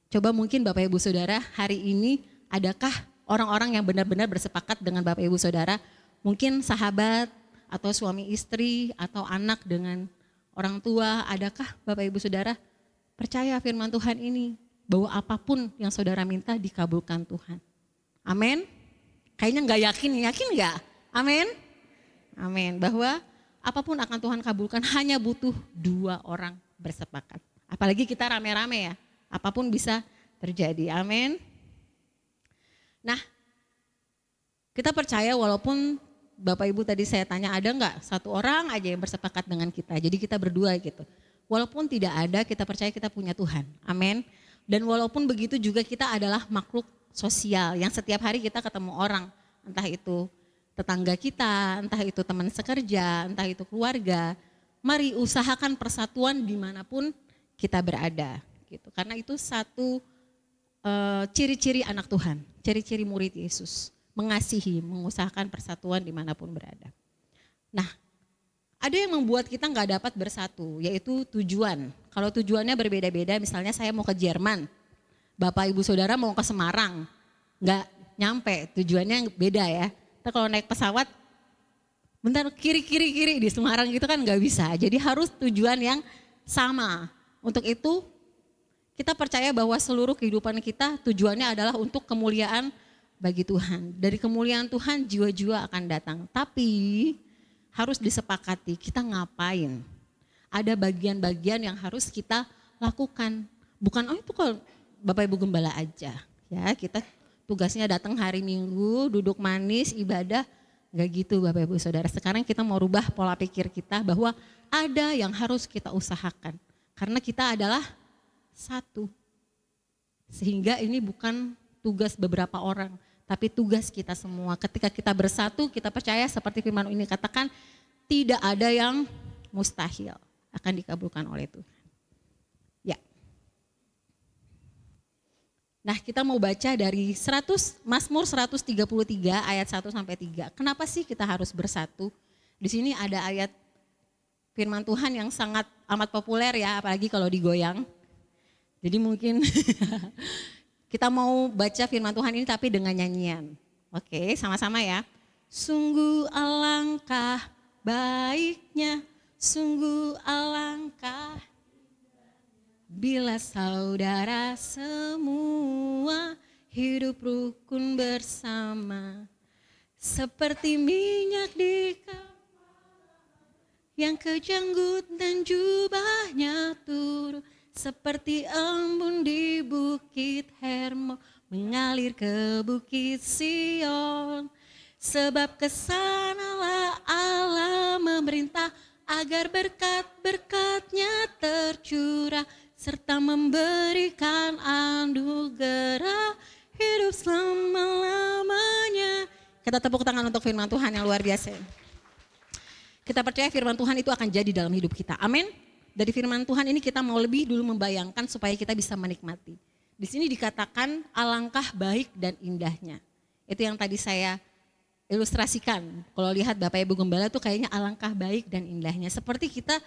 Coba mungkin Bapak Ibu Saudara hari ini adakah orang-orang yang benar-benar bersepakat dengan Bapak Ibu Saudara, mungkin sahabat atau suami istri atau anak dengan orang tua, adakah Bapak Ibu Saudara percaya firman Tuhan ini bahwa apapun yang saudara minta dikabulkan Tuhan? Amin. Kayaknya nggak yakin nggak? Amin. Amin. Bahwa apapun akan Tuhan kabulkan, hanya butuh 2 orang bersepakat. Apalagi kita rame-rame ya, apapun bisa terjadi. Amin. Nah, kita percaya walaupun Bapak Ibu tadi saya tanya ada nggak 1 orang aja yang bersepakat dengan kita. Jadi kita berdua gitu. Walaupun tidak ada, kita percaya kita punya Tuhan. Amin. Dan walaupun begitu juga kita adalah makhluk sosial yang setiap hari kita ketemu orang. Entah itu tetangga kita, entah itu teman sekerja, entah itu keluarga. Mari usahakan persatuan dimanapun kita berada. Gitu. Karena itu satu ciri-ciri anak Tuhan, ciri-ciri murid Yesus. Mengasihi, mengusahakan persatuan dimanapun berada. Nah, ada yang membuat kita nggak dapat bersatu, yaitu tujuan. Kalau tujuannya berbeda-beda, misalnya saya mau ke Jerman, Bapak Ibu Saudara mau ke Semarang, nggak nyampe, tujuannya beda ya. Tapi kalau naik pesawat, bentar kiri di Semarang gitu kan nggak bisa. Jadi harus tujuan yang sama. Untuk itu kita percaya bahwa seluruh kehidupan kita tujuannya adalah untuk kemuliaan bagi Tuhan. Dari kemuliaan Tuhan jiwa-jiwa akan datang. Tapi harus disepakati kita ngapain. Ada bagian-bagian yang harus kita lakukan. Bukan itu kalau Bapak Ibu Gembala aja. Ya, kita tugasnya datang hari Minggu, duduk manis, ibadah. Enggak gitu Bapak Ibu Saudara. Sekarang kita mau rubah pola pikir kita bahwa ada yang harus kita usahakan. Karena kita adalah satu. Sehingga ini bukan tugas beberapa orang, tapi tugas kita semua. Ketika kita bersatu, kita percaya seperti firman ini katakan, tidak ada yang mustahil akan dikabulkan oleh Tuhan. Ya. Nah, kita mau baca dari Mazmur 133 ayat 1 sampai 3. Kenapa sih kita harus bersatu? Di sini ada ayat firman Tuhan yang sangat amat populer ya, apalagi kalau digoyang. Jadi mungkin kita mau baca firman Tuhan ini tapi dengan nyanyian. Oke, sama-sama ya. Sungguh alangkah baiknya, sungguh alangkah bila saudara semua hidup rukun bersama. Seperti minyak di kepala yang kejanggut dan jubahnya turun. Seperti embun di bukit Hermon mengalir ke bukit Sion. Sebab kesanalah Allah memerintah agar berkat-berkatnya tercurah. Serta memberikan anugerah hidup selama-lamanya. Kita tepuk tangan untuk firman Tuhan yang luar biasa. Kita percaya firman Tuhan itu akan jadi dalam hidup kita. Amin. Dari firman Tuhan ini kita mau lebih dulu membayangkan supaya kita bisa menikmati. Di sini dikatakan alangkah baik dan indahnya. Itu yang tadi saya ilustrasikan. Kalau lihat Bapak Ibu Gembala tuh kayaknya alangkah baik dan indahnya. Seperti kita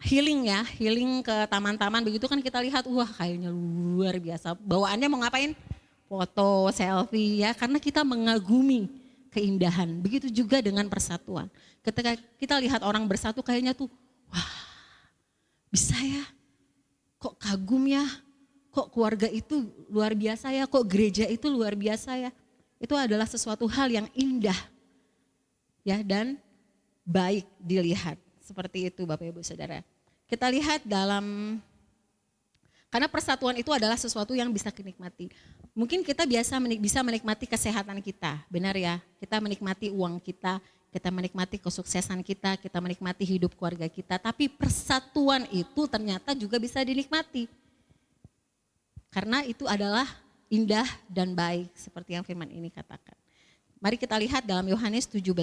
healing ya, healing ke taman-taman begitu kan kita lihat wah kayaknya luar biasa. Bawaannya mau ngapain? Foto, selfie ya, karena kita mengagumi keindahan. Begitu juga dengan persatuan. Ketika kita lihat orang bersatu kayaknya tuh wah bisa ya, kok kagum ya, kok keluarga itu luar biasa ya, kok gereja itu luar biasa ya. Itu adalah sesuatu hal yang indah ya dan baik dilihat. Seperti itu Bapak Ibu Saudara. Kita lihat dalam, karena persatuan itu adalah sesuatu yang bisa dinikmati. Mungkin kita bisa menikmati kesehatan kita, benar ya. Kita menikmati uang kita menikmati kesuksesan kita menikmati hidup keluarga kita. Tapi persatuan itu ternyata juga bisa dinikmati. Karena itu adalah indah dan baik seperti yang firman ini katakan. Mari kita lihat dalam Yohanes 17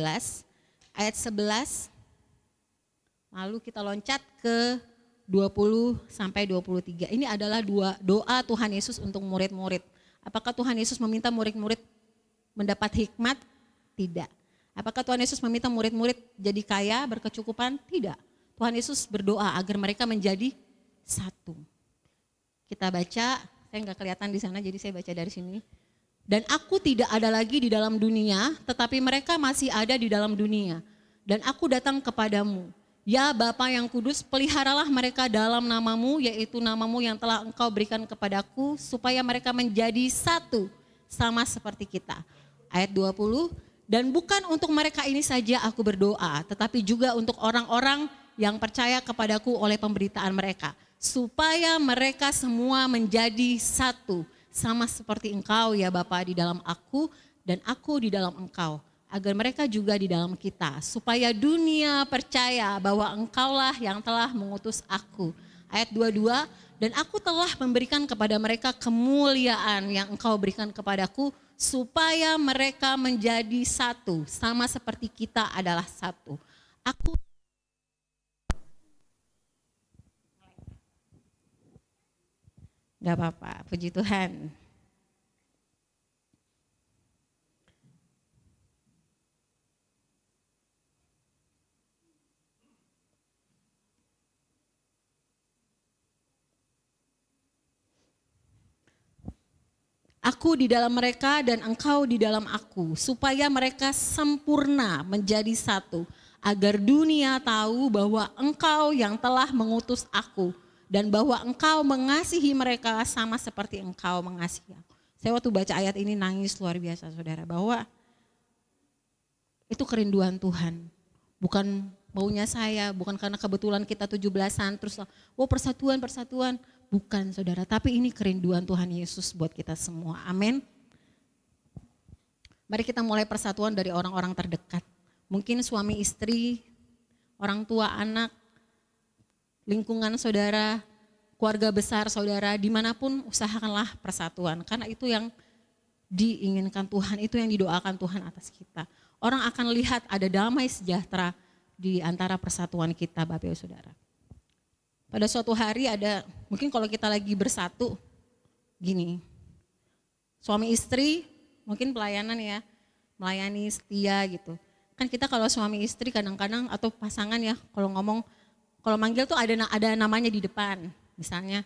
ayat 11. Lalu kita loncat ke 20 sampai 23. Ini adalah doa Tuhan Yesus untuk murid-murid. Apakah Tuhan Yesus meminta murid-murid mendapat hikmat? Tidak. Apakah Tuhan Yesus meminta murid-murid jadi kaya, berkecukupan? Tidak. Tuhan Yesus berdoa agar mereka menjadi satu. Kita baca, saya nggak kelihatan di sana jadi saya baca dari sini. Dan aku tidak ada lagi di dalam dunia, tetapi mereka masih ada di dalam dunia. Dan aku datang kepadamu. Ya Bapa yang kudus, peliharalah mereka dalam namamu, yaitu namamu yang telah engkau berikan kepadaku, supaya mereka menjadi satu, sama seperti kita. Ayat 20, dan bukan untuk mereka ini saja aku berdoa, tetapi juga untuk orang-orang yang percaya kepadaku oleh pemberitaan mereka. Supaya mereka semua menjadi satu, sama seperti engkau ya Bapa di dalam aku, dan aku di dalam engkau. Agar mereka juga di dalam kita, supaya dunia percaya bahwa engkaulah yang telah mengutus aku. Ayat 22, dan aku telah memberikan kepada mereka kemuliaan yang engkau berikan kepadaku, supaya mereka menjadi satu, sama seperti kita adalah satu. Aku Gak apa-apa, puji Tuhan. Aku di dalam mereka dan engkau di dalam aku, supaya mereka sempurna menjadi satu, agar dunia tahu bahwa engkau yang telah mengutus aku, dan bahwa engkau mengasihi mereka sama seperti engkau mengasihi aku. Saya waktu baca ayat ini nangis luar biasa saudara, bahwa itu kerinduan Tuhan, bukan maunya saya, bukan karena kebetulan kita 17-an terus persatuan, bukan saudara, tapi ini kerinduan Tuhan Yesus buat kita semua, amin. Mari kita mulai persatuan dari orang-orang terdekat, mungkin suami istri, orang tua anak, lingkungan saudara, keluarga besar saudara, dimanapun usahakanlah persatuan, karena itu yang diinginkan Tuhan, itu yang didoakan Tuhan atas kita. Orang akan lihat ada damai sejahtera di antara persatuan kita Bapak Ibu Saudara. Pada suatu hari ada, mungkin kalau kita lagi bersatu, gini, suami istri mungkin pelayanan ya, melayani setia gitu. Kan kita kalau suami istri kadang-kadang atau pasangan ya, kalau ngomong, kalau manggil tuh ada namanya di depan. Misalnya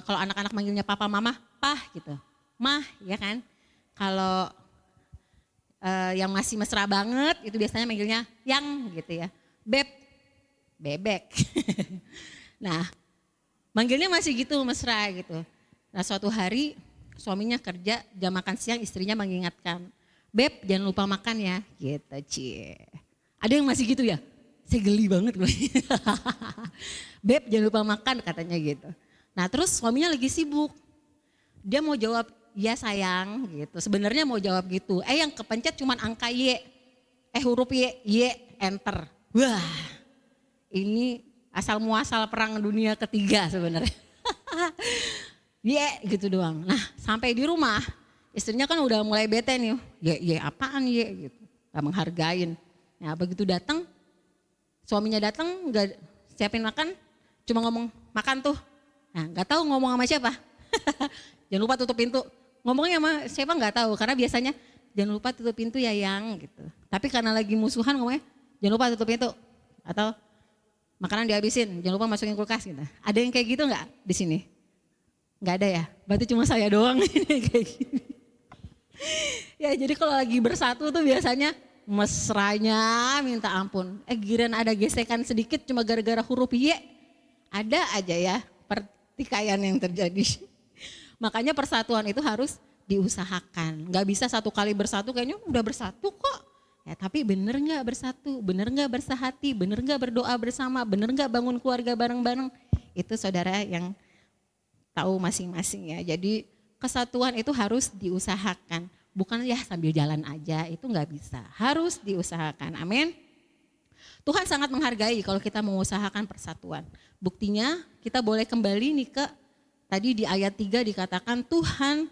kalau anak-anak manggilnya papa mama, pah gitu, mah ya kan. Kalau yang masih mesra banget itu biasanya manggilnya yang gitu ya, bebek. Nah, manggilnya masih gitu mesra gitu. Nah, suatu hari suaminya kerja, jam makan siang istrinya mengingatkan, "Beb, jangan lupa makan ya." Gitu, cie. Ada yang masih gitu ya? Saya geli banget. "Beb, jangan lupa makan," katanya gitu. Nah, terus suaminya lagi sibuk. Dia mau jawab, "Ya sayang," gitu. Sebenarnya mau jawab gitu. Yang kepencet cuman angka Y. Huruf Y, enter. Wah. Ini asal muasal perang dunia ketiga sebenarnya. Gitu doang. Nah, sampai di rumah istrinya kan udah mulai bete nih. Apaan gitu. Gak menghargain. Nah, begitu datang, suaminya datang gak siapin makan, cuma ngomong makan tuh. Nah, gak tahu ngomong sama siapa. Jangan lupa tutup pintu. Ngomongnya sama siapa gak tahu, karena biasanya jangan lupa tutup pintu ya yang gitu. Tapi karena lagi musuhan ngomongnya jangan lupa tutup pintu. Atau makanan dihabisin, jangan lupa masukin kulkas gitu. Ada yang kayak gitu nggak di sini? Nggak ada ya? Berarti cuma saya doang ini kayak gini. Ya jadi kalau lagi bersatu tuh biasanya mesranya minta ampun. Giliran ada gesekan sedikit cuma gara-gara huruf Y, ada aja ya pertikaian yang terjadi. Makanya persatuan itu harus diusahakan. Nggak bisa satu kali bersatu kayaknya udah bersatu kok. Ya, tapi bener nggak bersatu, bener nggak bersahati, bener nggak berdoa bersama, bener nggak bangun keluarga bareng-bareng, itu saudara yang tahu masing-masing ya. Jadi kesatuan itu harus diusahakan, bukan ya sambil jalan aja, itu nggak bisa, harus diusahakan, amin. Tuhan sangat menghargai kalau kita mengusahakan persatuan. Buktinya kita boleh kembali nih ke tadi di ayat 3 dikatakan Tuhan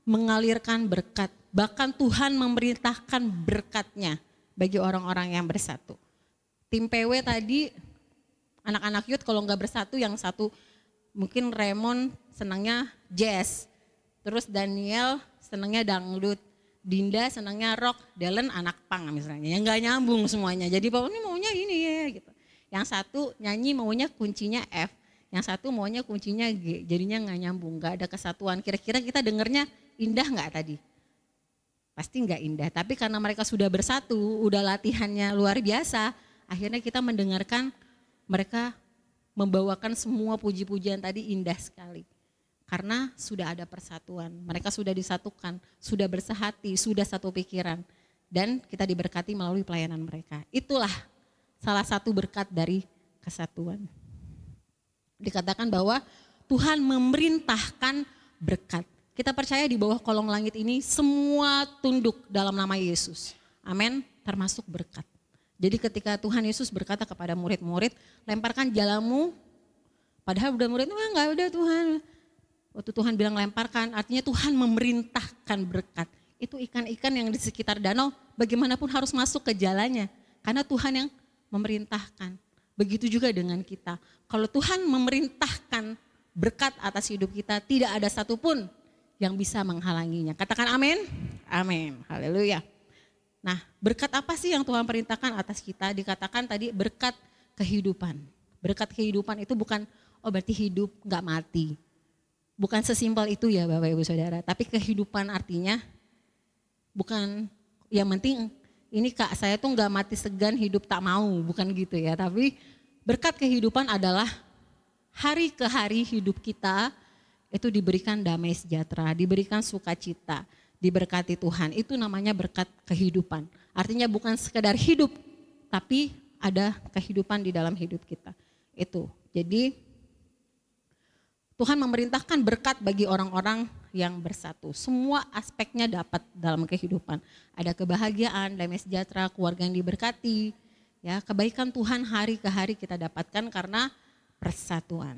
mengalirkan berkat. Bahkan Tuhan memerintahkan berkatnya bagi orang-orang yang bersatu. Tim PW tadi, anak-anak youth kalau nggak bersatu, yang satu mungkin Raymond senangnya jazz. Terus Daniel senangnya dangdut. Dinda senangnya rock, Dellen anak punk misalnya. Yang nggak nyambung semuanya. Jadi Pak ini maunya ini ya gitu. Yang satu nyanyi maunya kuncinya F. Yang satu maunya kuncinya G. Jadinya nggak nyambung, nggak ada kesatuan. Kira-kira kita dengernya indah nggak tadi? Pasti nggak indah, tapi karena mereka sudah bersatu, udah latihannya luar biasa, akhirnya kita mendengarkan mereka membawakan semua puji-pujian tadi indah sekali. Karena sudah ada persatuan, mereka sudah disatukan, sudah bersehati, sudah satu pikiran. Dan kita diberkati melalui pelayanan mereka. Itulah salah satu berkat dari kesatuan. Dikatakan bahwa Tuhan memerintahkan berkat. Kita percaya di bawah kolong langit ini semua tunduk dalam nama Yesus. Amin, termasuk berkat. Jadi ketika Tuhan Yesus berkata kepada murid-murid, lemparkan jalamu, padahal udah murid, enggak udah Tuhan. Waktu Tuhan bilang lemparkan, artinya Tuhan memerintahkan berkat. Itu ikan-ikan yang di sekitar danau bagaimanapun harus masuk ke jalannya. Karena Tuhan yang memerintahkan. Begitu juga dengan kita. Kalau Tuhan memerintahkan berkat atas hidup kita, tidak ada satupun yang bisa menghalanginya. Katakan amin. Amin. Haleluya. Nah, berkat apa sih yang Tuhan perintahkan atas kita? Dikatakan tadi berkat kehidupan. Berkat kehidupan itu bukan, oh berarti hidup gak mati. Bukan sesimpel itu ya Bapak Ibu Saudara. Tapi kehidupan artinya bukan yang penting ini Kak saya tuh gak mati segan hidup tak mau. Bukan gitu ya. Tapi berkat kehidupan adalah hari ke hari hidup kita itu diberikan damai sejahtera, diberikan sukacita, diberkati Tuhan. Itu namanya berkat kehidupan. Artinya bukan sekedar hidup, tapi ada kehidupan di dalam hidup kita. Itu. Jadi Tuhan memerintahkan berkat bagi orang-orang yang bersatu. Semua aspeknya dapat dalam kehidupan. Ada kebahagiaan, damai sejahtera, keluarga yang diberkati. Ya, kebaikan Tuhan hari ke hari kita dapatkan karena persatuan.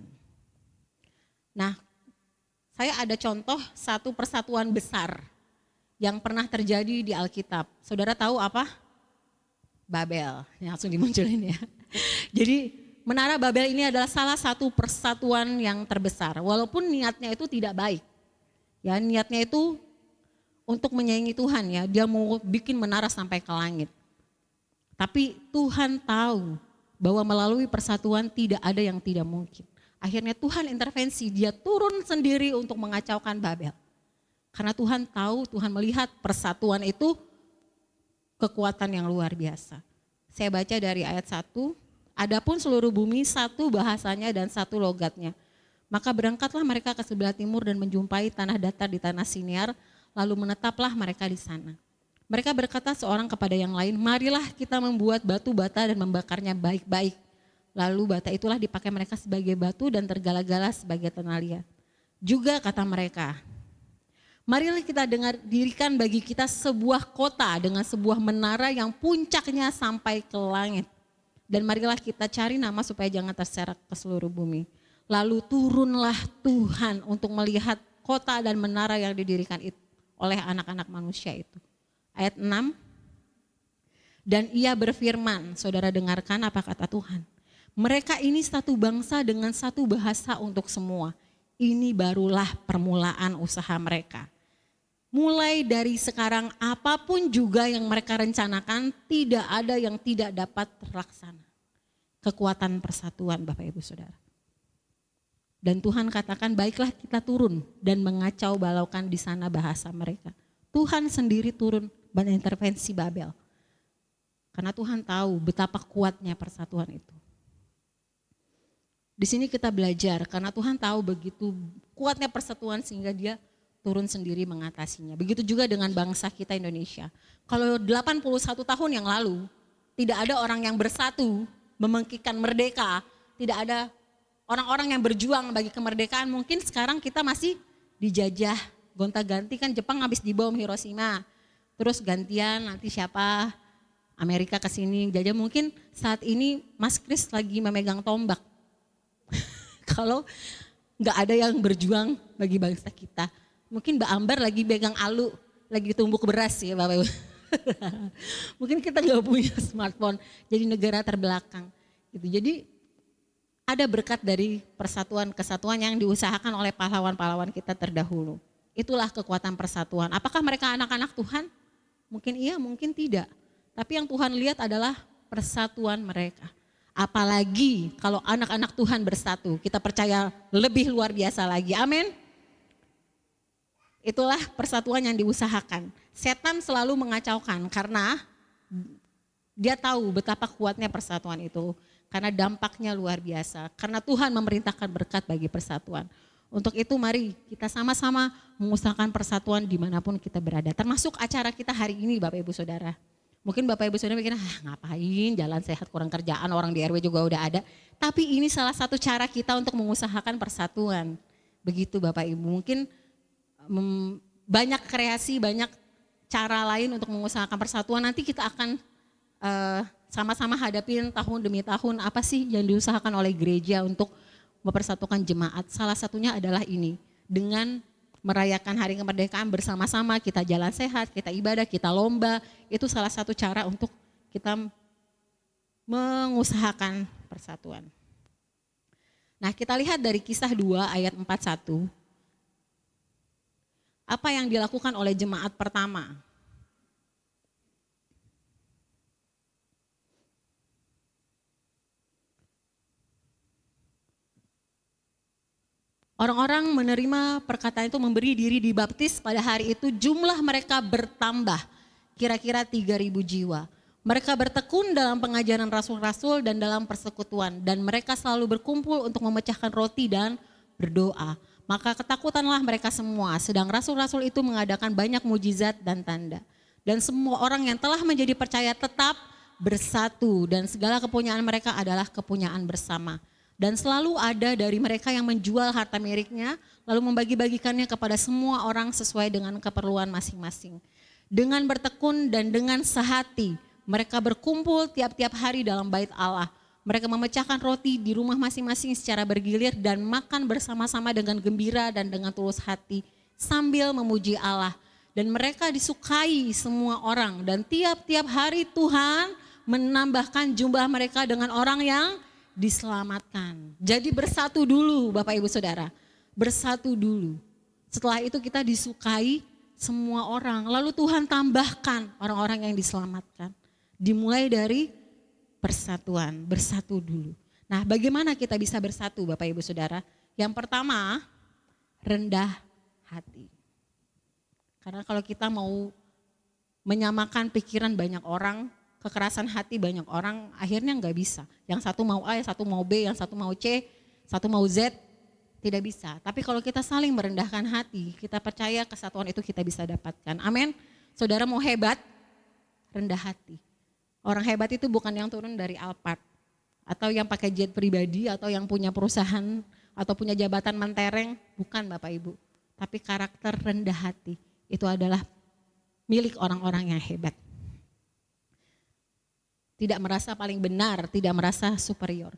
Nah, saya ada contoh satu persatuan besar yang pernah terjadi di Alkitab. Saudara tahu apa? Babel. Ya, langsung dimunculin ya. Jadi Menara Babel ini adalah salah satu persatuan yang terbesar. Walaupun niatnya itu tidak baik. Ya, niatnya itu untuk menyaingi Tuhan ya. Dia mau bikin menara sampai ke langit. Tapi Tuhan tahu bahwa melalui persatuan tidak ada yang tidak mungkin. Akhirnya Tuhan intervensi, dia turun sendiri untuk mengacaukan Babel. Karena Tuhan tahu, Tuhan melihat persatuan itu kekuatan yang luar biasa. Saya baca dari ayat 1, adapun seluruh bumi satu bahasanya dan satu logatnya. Maka berangkatlah mereka ke sebelah timur dan menjumpai tanah datar di tanah Sinear, lalu menetaplah mereka di sana. Mereka berkata seorang kepada yang lain, marilah kita membuat batu bata dan membakarnya baik-baik. Lalu bata itulah dipakai mereka sebagai batu dan tergala-gala sebagai tenalia. Juga kata mereka, marilah kita dirikan bagi kita sebuah kota dengan sebuah menara yang puncaknya sampai ke langit. Dan marilah kita cari nama supaya jangan terserak ke seluruh bumi. Lalu turunlah Tuhan untuk melihat kota dan menara yang didirikan itu oleh anak-anak manusia itu. Ayat 6, dan ia berfirman, saudara dengarkan apa kata Tuhan. Mereka ini satu bangsa dengan satu bahasa untuk semua. Ini barulah permulaan usaha mereka. Mulai dari sekarang apapun juga yang mereka rencanakan tidak ada yang tidak dapat terlaksana. Kekuatan persatuan Bapak Ibu Saudara. Dan Tuhan katakan baiklah kita turun dan mengacau balaukan di sana bahasa mereka. Tuhan sendiri turun mengintervensi Babel. Karena Tuhan tahu betapa kuatnya persatuan itu. Di sini kita belajar karena Tuhan tahu begitu kuatnya persatuan sehingga dia turun sendiri mengatasinya. Begitu juga dengan bangsa kita Indonesia. Kalau 81 tahun yang lalu tidak ada orang yang bersatu memengkikan merdeka, tidak ada orang-orang yang berjuang bagi kemerdekaan, mungkin sekarang kita masih dijajah, gonta-ganti kan Jepang habis dibom Hiroshima. Terus gantian nanti siapa Amerika ke sini jajah, mungkin saat ini Mas Kris lagi memegang tombak. Kalau nggak ada yang berjuang bagi bangsa kita. Mungkin Mbak Ambar lagi pegang alu, lagi tumbuk beras ya Bapak Ibu. Mungkin kita nggak punya smartphone, jadi negara terbelakang. Gitu. Jadi ada berkat dari persatuan kesatuan yang diusahakan oleh pahlawan-pahlawan kita terdahulu. Itulah kekuatan persatuan. Apakah mereka anak-anak Tuhan? Mungkin iya, mungkin tidak. Tapi yang Tuhan lihat adalah persatuan mereka. Apalagi kalau anak-anak Tuhan bersatu, kita percaya lebih luar biasa lagi. Amin. Itulah persatuan yang diusahakan. Setan selalu mengacaukan karena dia tahu betapa kuatnya persatuan itu. Karena dampaknya luar biasa. Karena Tuhan memerintahkan berkat bagi persatuan. Untuk itu mari kita sama-sama mengusahakan persatuan dimanapun kita berada. Termasuk acara kita hari ini Bapak Ibu Saudara. Mungkin Bapak Ibu Saudara mikir, ngapain jalan sehat kurang kerjaan, orang di RW juga udah ada. Tapi ini salah satu cara kita untuk mengusahakan persatuan. Begitu Bapak Ibu, mungkin banyak kreasi, banyak cara lain untuk mengusahakan persatuan. Nanti kita akan sama-sama hadapin tahun demi tahun apa sih yang diusahakan oleh gereja untuk mempersatukan jemaat. Salah satunya adalah ini, dengan merayakan hari kemerdekaan bersama-sama, kita jalan sehat, kita ibadah, kita lomba. Itu salah satu cara untuk kita mengusahakan persatuan. Nah, kita lihat dari Kisah 2 ayat 41. Apa yang dilakukan oleh jemaat pertama? Orang-orang menerima perkataan itu, memberi diri dibaptis. Pada hari itu jumlah mereka bertambah, kira-kira 3.000 jiwa. Mereka bertekun dalam pengajaran rasul-rasul dan dalam persekutuan. Dan mereka selalu berkumpul untuk memecahkan roti dan berdoa. Maka ketakutanlah mereka semua, sedang rasul-rasul itu mengadakan banyak mujizat dan tanda. Dan semua orang yang telah menjadi percaya tetap bersatu, dan segala kepunyaan mereka adalah kepunyaan bersama. Dan selalu ada dari mereka yang menjual harta miliknya, lalu membagi-bagikannya kepada semua orang sesuai dengan keperluan masing-masing. Dengan bertekun dan dengan sehati, mereka berkumpul tiap-tiap hari dalam bait Allah. Mereka memecahkan roti di rumah masing-masing secara bergilir dan makan bersama-sama dengan gembira dan dengan tulus hati sambil memuji Allah. Dan mereka disukai semua orang, dan tiap-tiap hari Tuhan menambahkan jumlah mereka dengan orang yang diselamatkan. Jadi bersatu dulu Bapak Ibu Saudara, bersatu dulu. Setelah itu kita disukai semua orang, lalu Tuhan tambahkan orang-orang yang diselamatkan. Dimulai dari persatuan, bersatu dulu. Nah, bagaimana kita bisa bersatu Bapak Ibu Saudara? Yang pertama, rendah hati. Karena kalau kita mau menyamakan pikiran banyak orang, kekerasan hati banyak orang, akhirnya nggak bisa. Yang satu mau A, yang satu mau B, yang satu mau C, satu mau Z, tidak bisa. Tapi kalau kita saling merendahkan hati, kita percaya kesatuan itu kita bisa dapatkan. Amin. Saudara mau hebat, rendah hati. Orang hebat itu bukan yang turun dari Alphard, atau yang pakai jet pribadi, atau yang punya perusahaan, atau punya jabatan mentereng, bukan Bapak Ibu. Tapi karakter rendah hati, itu adalah milik orang-orang yang hebat. Tidak merasa paling benar, tidak merasa superior.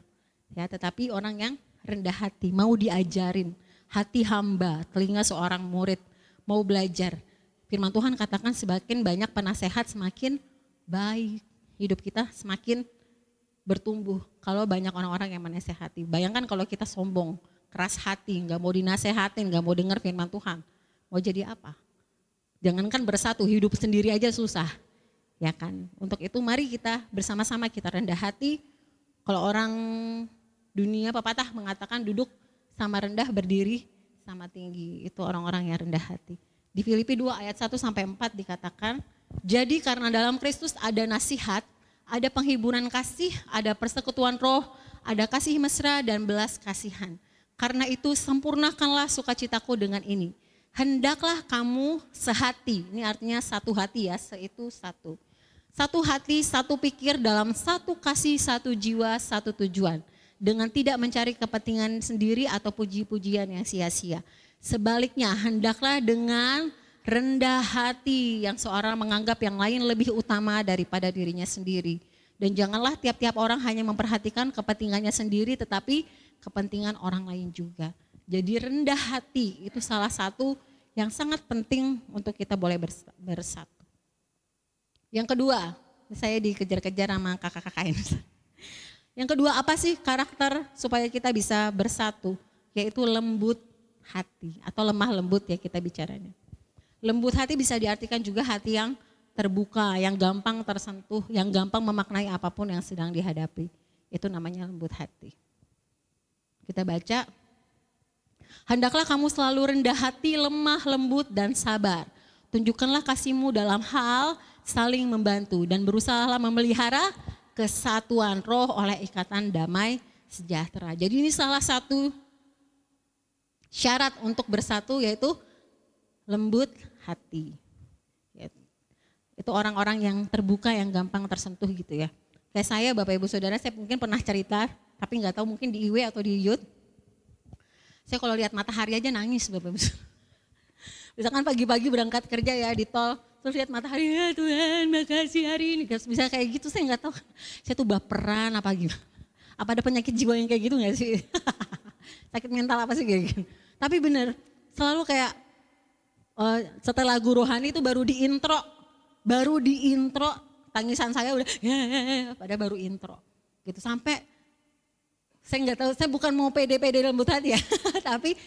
Ya, tetapi orang yang rendah hati, mau diajarin, hati hamba, telinga seorang murid, mau belajar. Firman Tuhan katakan semakin banyak penasehat semakin baik. Hidup kita semakin bertumbuh kalau banyak orang-orang yang menasehati. Bayangkan kalau kita sombong, keras hati, gak mau dinasehatin, gak mau dengar firman Tuhan. Mau jadi apa? Jangankan bersatu, hidup sendiri aja susah. Ya kan, untuk itu mari kita bersama-sama kita rendah hati. Kalau orang dunia pepatah mengatakan duduk sama rendah, berdiri sama tinggi. Itu orang-orang yang rendah hati. Di Filipi 2 ayat 1 sampai 4 dikatakan, jadi karena dalam Kristus ada nasihat, ada penghiburan kasih, ada persekutuan roh, ada kasih mesra dan belas kasihan. Karena itu sempurnakanlah sukacitaku dengan ini. Hendaklah kamu sehati, ini artinya satu hati ya, itu satu. Satu hati, satu pikir dalam satu kasih, satu jiwa, satu tujuan. Dengan tidak mencari kepentingan sendiri atau puji-pujian yang sia-sia. Sebaliknya, hendaklah dengan rendah hati yang seorang menganggap yang lain lebih utama daripada dirinya sendiri. Dan janganlah tiap-tiap orang hanya memperhatikan kepentingannya sendiri tetapi kepentingan orang lain juga. Jadi rendah hati itu salah satu yang sangat penting untuk kita boleh bersatu. Yang kedua, saya dikejar-kejar sama kakak-kakak ini. Yang kedua apa sih karakter supaya kita bisa bersatu? Yaitu lembut hati atau lemah lembut ya kita bicaranya. Lembut hati bisa diartikan juga hati yang terbuka, yang gampang tersentuh, yang gampang memaknai apapun yang sedang dihadapi. Itu namanya lembut hati. Kita baca, Hendaklah kamu selalu rendah hati, lemah, lembut, dan sabar. Tunjukkanlah kasih-Mu dalam hal saling membantu dan berusahalah memelihara kesatuan roh oleh ikatan damai sejahtera. Jadi ini salah satu syarat untuk bersatu yaitu lembut hati. Itu orang-orang yang terbuka, yang gampang tersentuh gitu ya. Kayak saya, Bapak Ibu Saudara, saya mungkin pernah cerita, tapi nggak tahu mungkin di IW atau di Youth. Saya kalau lihat matahari aja nangis, Bapak Ibu. Misalkan pagi-pagi berangkat kerja ya di tol, terus lihat matahari, ya Tuhan makasih hari ini. Bisa kayak gitu, saya nggak tahu. Saya tuh baperan apa gimana. Apa ada penyakit jiwa yang kayak gitu nggak sih? Sakit mental apa sih kayak gitu. Tapi bener, selalu kayak setelah lagu rohani itu baru di intro tangisan saya udah pada baru intro gitu sampai saya nggak tahu, saya bukan mau pede-pede lembut hati ya tapi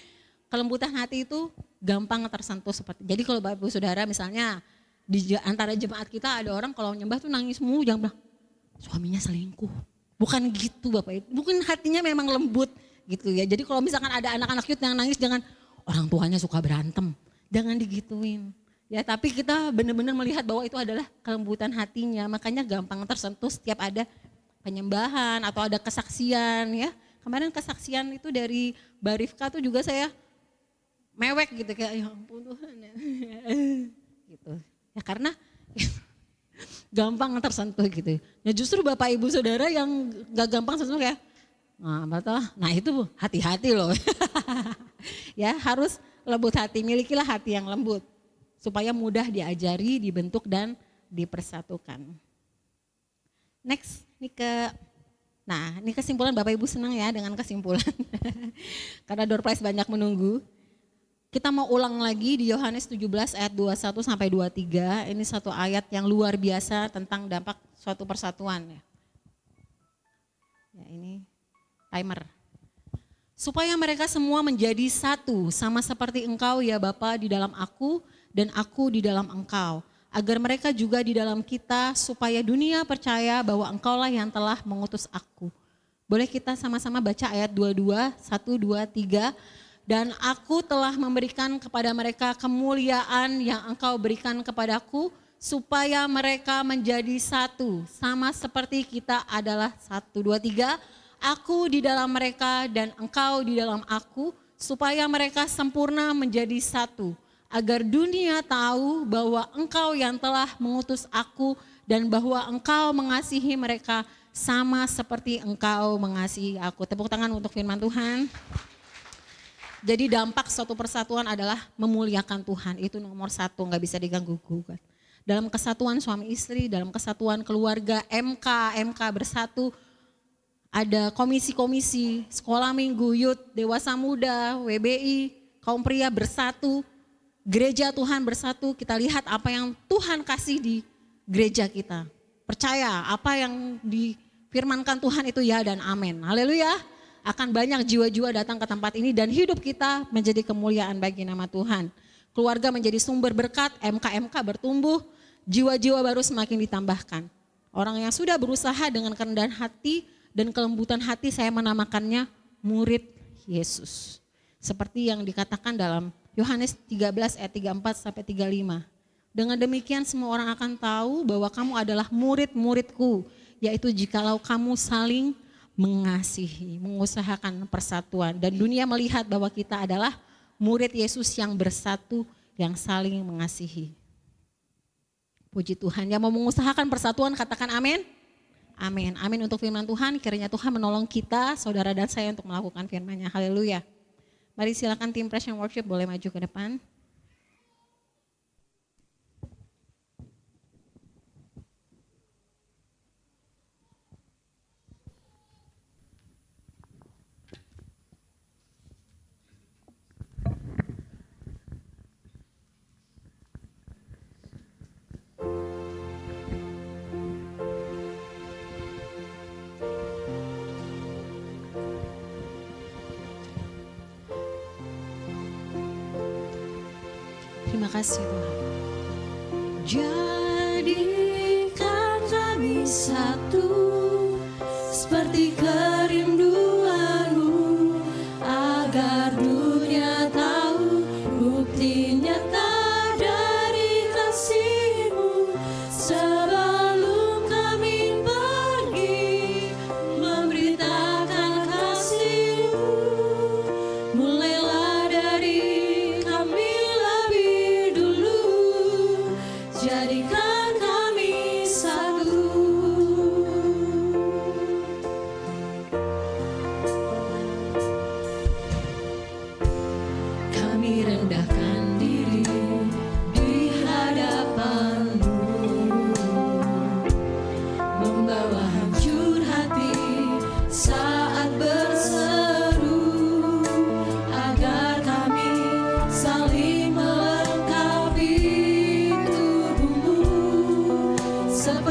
kelembutan hati itu gampang tersentuh seperti. Jadi kalau Bapak Ibu Saudara misalnya di antara jemaat kita ada orang kalau nyembah tuh nangis mulu, jangan bilang suaminya selingkuh, bukan gitu Bapak Ibu, bukan, hatinya memang lembut gitu ya. Jadi kalau misalkan ada anak-anak youth yang nangis, jangan orang tuanya suka berantem, jangan digituin. Ya, tapi kita benar-benar melihat bahwa itu adalah kelembutan hatinya, makanya gampang tersentuh setiap ada penyembahan atau ada kesaksian ya. Kemarin kesaksian itu dari Barifka tuh juga saya mewek gitu kayak ya ampun Tuhan ya. Gitu. Ya karena gampang tersentuh gitu. Ya justru Bapak Ibu Saudara yang gak gampang tersentuh kayak nah itu hati-hati loh. Ya harus lembut hati, milikilah hati yang lembut. Supaya mudah diajari, dibentuk, dan dipersatukan. Next, ini kesimpulan Bapak Ibu senang ya dengan kesimpulan. Karena door prize banyak menunggu. Kita mau ulang lagi di Yohanes 17 ayat 21 sampai 23. Ini satu ayat yang luar biasa tentang dampak suatu persatuan. Ya ini timer. Supaya mereka semua menjadi satu, sama seperti Engkau ya Bapa di dalam aku, dan aku di dalam Engkau, agar mereka juga di dalam kita, supaya dunia percaya bahwa Engkaulah yang telah mengutus aku. Boleh kita sama-sama baca ayat 22, 1, 2, 3. Dan aku telah memberikan kepada mereka kemuliaan yang Engkau berikan kepadaku, supaya mereka menjadi satu, sama seperti kita adalah 1, 2, 3. Aku di dalam mereka dan Engkau di dalam aku, supaya mereka sempurna menjadi satu. Agar dunia tahu bahwa Engkau yang telah mengutus aku dan bahwa Engkau mengasihi mereka sama seperti Engkau mengasihi aku. Tepuk tangan untuk firman Tuhan. Jadi dampak suatu persatuan adalah memuliakan Tuhan. Itu nomor satu, gak bisa diganggu-gugat. Dalam kesatuan suami istri, dalam kesatuan keluarga, MK bersatu. Ada komisi-komisi, sekolah minggu, youth, dewasa muda, WBI, kaum pria bersatu. Gereja Tuhan bersatu, kita lihat apa yang Tuhan kasih di gereja kita. Percaya apa yang difirmankan Tuhan itu ya dan amin. Haleluya. Akan banyak jiwa-jiwa datang ke tempat ini dan hidup kita menjadi kemuliaan bagi nama Tuhan. Keluarga menjadi sumber berkat, MK bertumbuh, jiwa-jiwa baru semakin ditambahkan. Orang yang sudah berusaha dengan kerendahan hati dan kelembutan hati, saya menamakannya murid Yesus. Seperti yang dikatakan dalam Yohanes 13 ayat 34 sampai 35. Dengan demikian semua orang akan tahu bahwa kamu adalah murid-muridku, yaitu jikalau kamu saling mengasihi, mengusahakan persatuan. Dan dunia melihat bahwa kita adalah murid Yesus yang bersatu, yang saling mengasihi. Puji Tuhan. Yang mau mengusahakan persatuan katakan amin. Amin. Amin untuk firman Tuhan. Kiranya Tuhan menolong kita, saudara dan saya untuk melakukan firman-Nya. Haleluya. Mari silakan tim Praise and Worship boleh maju ke depan. Terima kasih Tuhan. Jadikan kami satu seperti kerinduan-Mu, agar dunia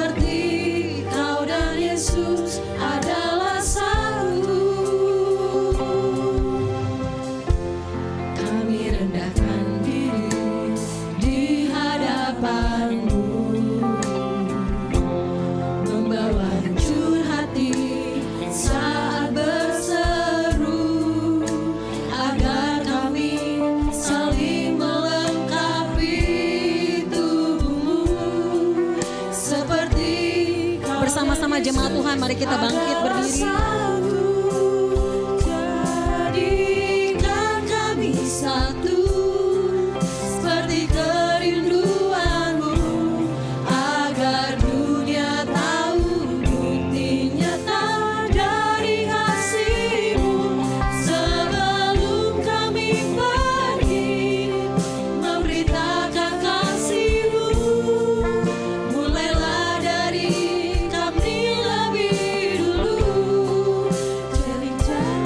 seperti Kau dan Yesus adalah satu. Kami rendahkan diri di hadapan-Mu, membawa hancur hati saat berseru, agar kami saling melengkapi tubuh-Mu seperti Kau. Bersama-sama jemaat Tuhan, mari kita bangkit berdiri. Jadikan kami satu seperti kerinduan-Mu, agar dunia tahu bukti nyata dari kasih-Mu. Sebelum kami pergi memberitakan kasih-Mu, mulailah dari kami lebih dulu. Jadikan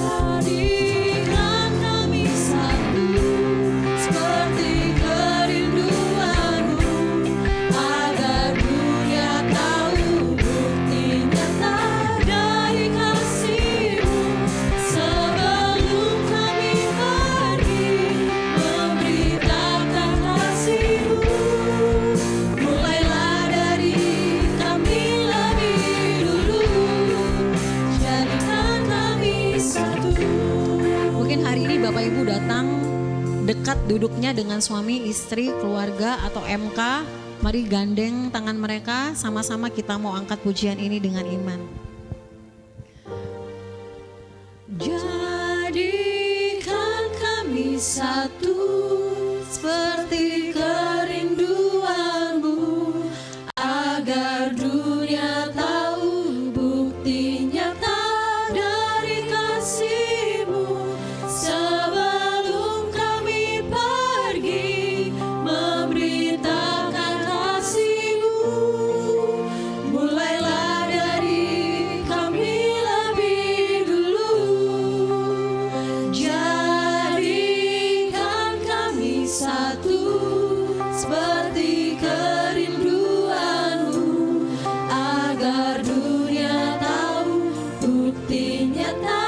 kami satu seperti kerinduan-Mu, agar dunia tahu bukti nyata dari kasih-Mu. Sebelum kami pergi memberitakan kasih-Mu, mulailah dari kami lebih dulu. Jadikan kami satu. Mungkin hari ini Bapak Ibu datang dekat duduknya dengan suami, istri, keluarga atau MK. Mari gandeng tangan mereka, sama-sama kita mau angkat pujian ini dengan iman. Jadikan kami satu seperti kerinduan-Mu, agar dunia tahu bukti nyata dari kasih-Mu. Sebelum kami pergi memberitakan kasih-Mu, mulailah dari kami lebih dulu. Jadikan kami satu seperti kerinduan-Mu, agar dunia tahu bukti nyata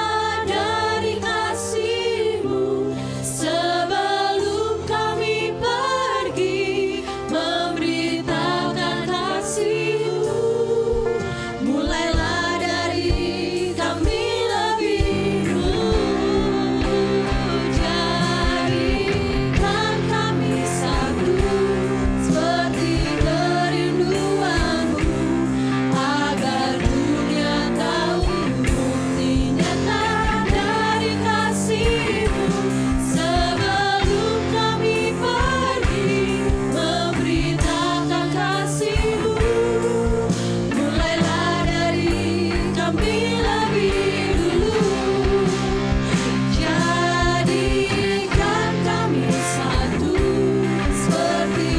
dari kasih-Mu. Sebelum kami pergi memberitakan kasih-Mu, mulailah dari kami lebih dulu. Jadikan kami satu seperti kerinduan-Mu, agar dunia tahu bukti nyata dari kasih-Mu. Sebelum kami pergi memberitakan kasih-Mu, mulailah dari kami lebih dulu. Jadikan kami satu seperti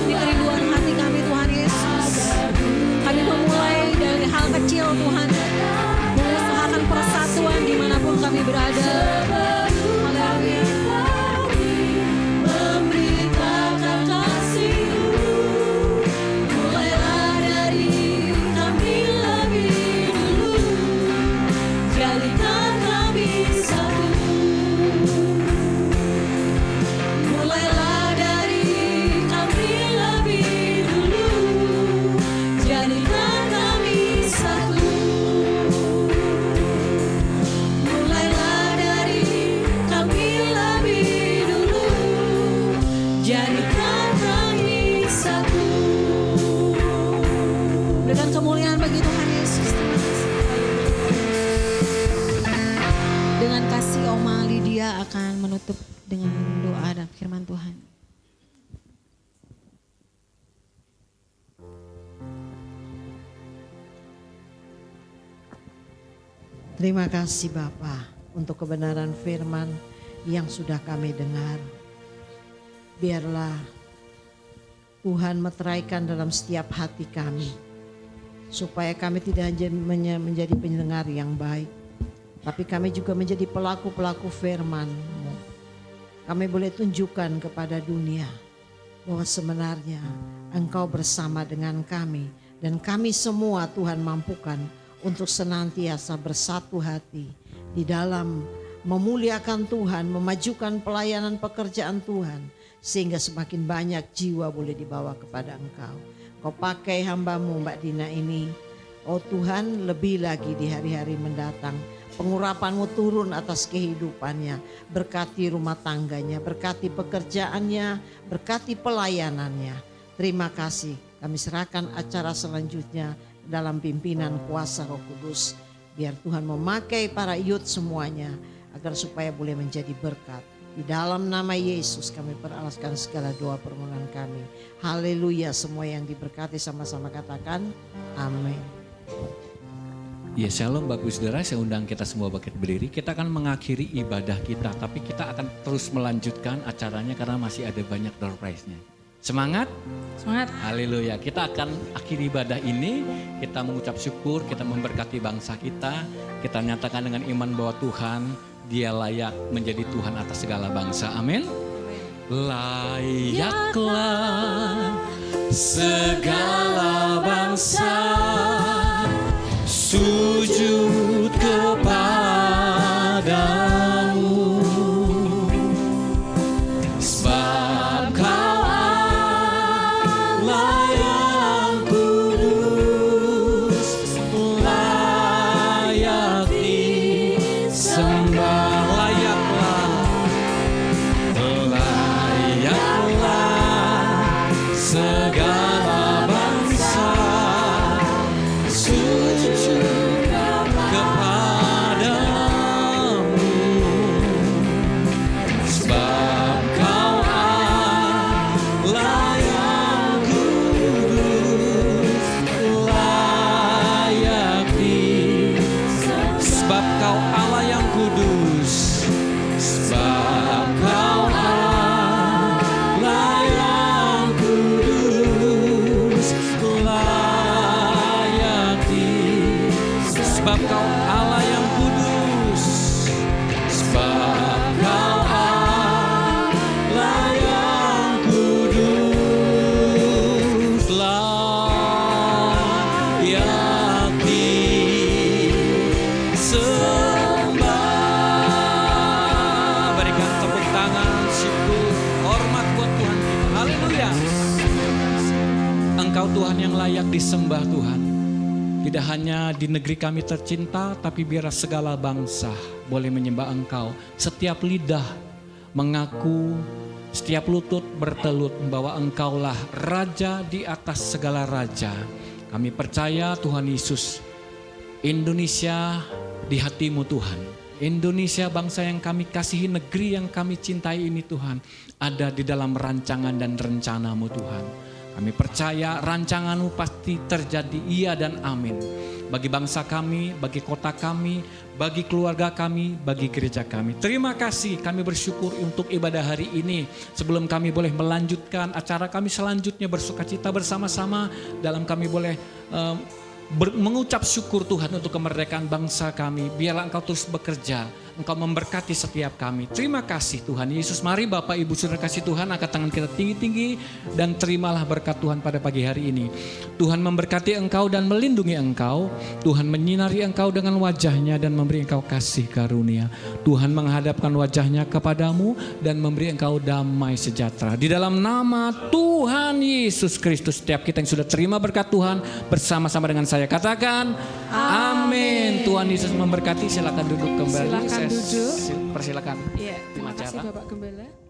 Ini kerinduan hati kami Tuhan Yesus. Kami memulai dari hal kecil Tuhan, mengusahakan persatuan dimanapun kami berada. Haleluya. memberitakan kasih-Mu, mulailah dari kami lebih dulu. Jadikan kami satu, mulailah dari kami lebih dulu. Jadikan kami satu, mulailah dari kami lebih dulu. Jadikan kami satu. Berikan kemuliaan bagi Tuhan Yesus. Terima kasih. Dengan kasih Oma Lydia akan menutup dengan doa dan firman Tuhan. Terima kasih Bapa untuk kebenaran firman yang sudah kami dengar. Biarlah Tuhan meteraikan dalam setiap hati kami, supaya kami tidak hanya menjadi pendengar yang baik, tapi kami juga menjadi pelaku-pelaku firman-Mu. Kami boleh tunjukkan kepada dunia bahwa sebenarnya Engkau bersama dengan kami. Dan kami semua Tuhan mampukan untuk senantiasa bersatu hati di dalam memuliakan Tuhan, memajukan pelayanan pekerjaan Tuhan. Sehingga semakin banyak jiwa boleh dibawa kepada Engkau. Kau pakai hamba-Mu Mbak Dina ini. Oh Tuhan, lebih lagi di hari-hari mendatang. Pengurapan-Mu turun atas kehidupannya. Berkati rumah tangganya, berkati pekerjaannya, berkati pelayanannya. Terima kasih. Kami serahkan acara selanjutnya dalam pimpinan kuasa Roh Kudus. Biar Tuhan memakai para youth semuanya agar supaya boleh menjadi berkat. Di dalam nama Yesus kami peralaskan segala doa permohonan kami. Haleluya, semua yang diberkati sama-sama katakan amin. Ya shalom Bapak Saudara, saya undang kita semua bangkit berdiri. Kita akan mengakhiri ibadah kita, tapi kita akan terus melanjutkan acaranya karena masih ada banyak door prize-nya. Semangat? Semangat. Haleluya. Kita akan akhiri ibadah ini, kita mengucap syukur, kita memberkati bangsa kita nyatakan dengan iman bahwa Tuhan, Dia layak menjadi Tuhan atas segala bangsa. Amin. Layaklah segala bangsa sujud kepadamu, sebab Kau Allah yang kudus, layak disembah. Layaklah segala bangsa sujud kepadamu, sebab Kau Allah yang kudus, layak disembah. Sebab Kau Allah yang kudus, sebab Kau Allah yang kudus, layak disembah. Sebab Kau Allah yang kudus, sebab Kau Allah yang kudus, layak disembah. Berikan tepuk tangan, syukur, hormat buat Tuhan kita. Haleluya. Engkau Tuhan yang layak disembah Tuhan. Tidak hanya di negeri kami tercinta, tapi biar segala bangsa boleh menyembah Engkau. Setiap lidah mengaku, setiap lutut bertelut bahwa Engkaulah Raja di atas segala raja. Kami percaya Tuhan Yesus, Indonesia di hati-Mu Tuhan. Indonesia bangsa yang kami kasihi, negeri yang kami cintai ini Tuhan, ada di dalam rancangan dan rencana-Mu Tuhan. Kami percaya rancangan-Mu pasti terjadi, iya dan amin. Bagi bangsa kami, bagi kota kami, bagi keluarga kami, bagi gereja kami. Terima kasih, kami bersyukur untuk ibadah hari ini. Sebelum kami boleh melanjutkan acara kami selanjutnya bersukacita bersama-sama, dalam kami boleh mengucap syukur Tuhan untuk kemerdekaan bangsa kami. Biarlah Engkau terus bekerja, Engkau memberkati setiap kami. Terima kasih Tuhan Yesus. Mari Bapak Ibu Saudara kasih Tuhan, angkat tangan kita tinggi-tinggi dan terimalah berkat Tuhan pada pagi hari ini. Tuhan memberkati engkau dan melindungi engkau. Tuhan menyinari engkau dengan wajahnya dan memberi engkau kasih karunia. Tuhan menghadapkan wajahnya kepadamu dan memberi engkau damai sejahtera. Di dalam nama Tuhan Yesus Kristus, setiap kita yang sudah terima berkat Tuhan bersama-sama dengan saya katakan amin. Tuhan Yesus memberkati. Silakan duduk kembali. Silakan duduk. Persilakan. Iya, terima kasih Acara. Bapak Gembala.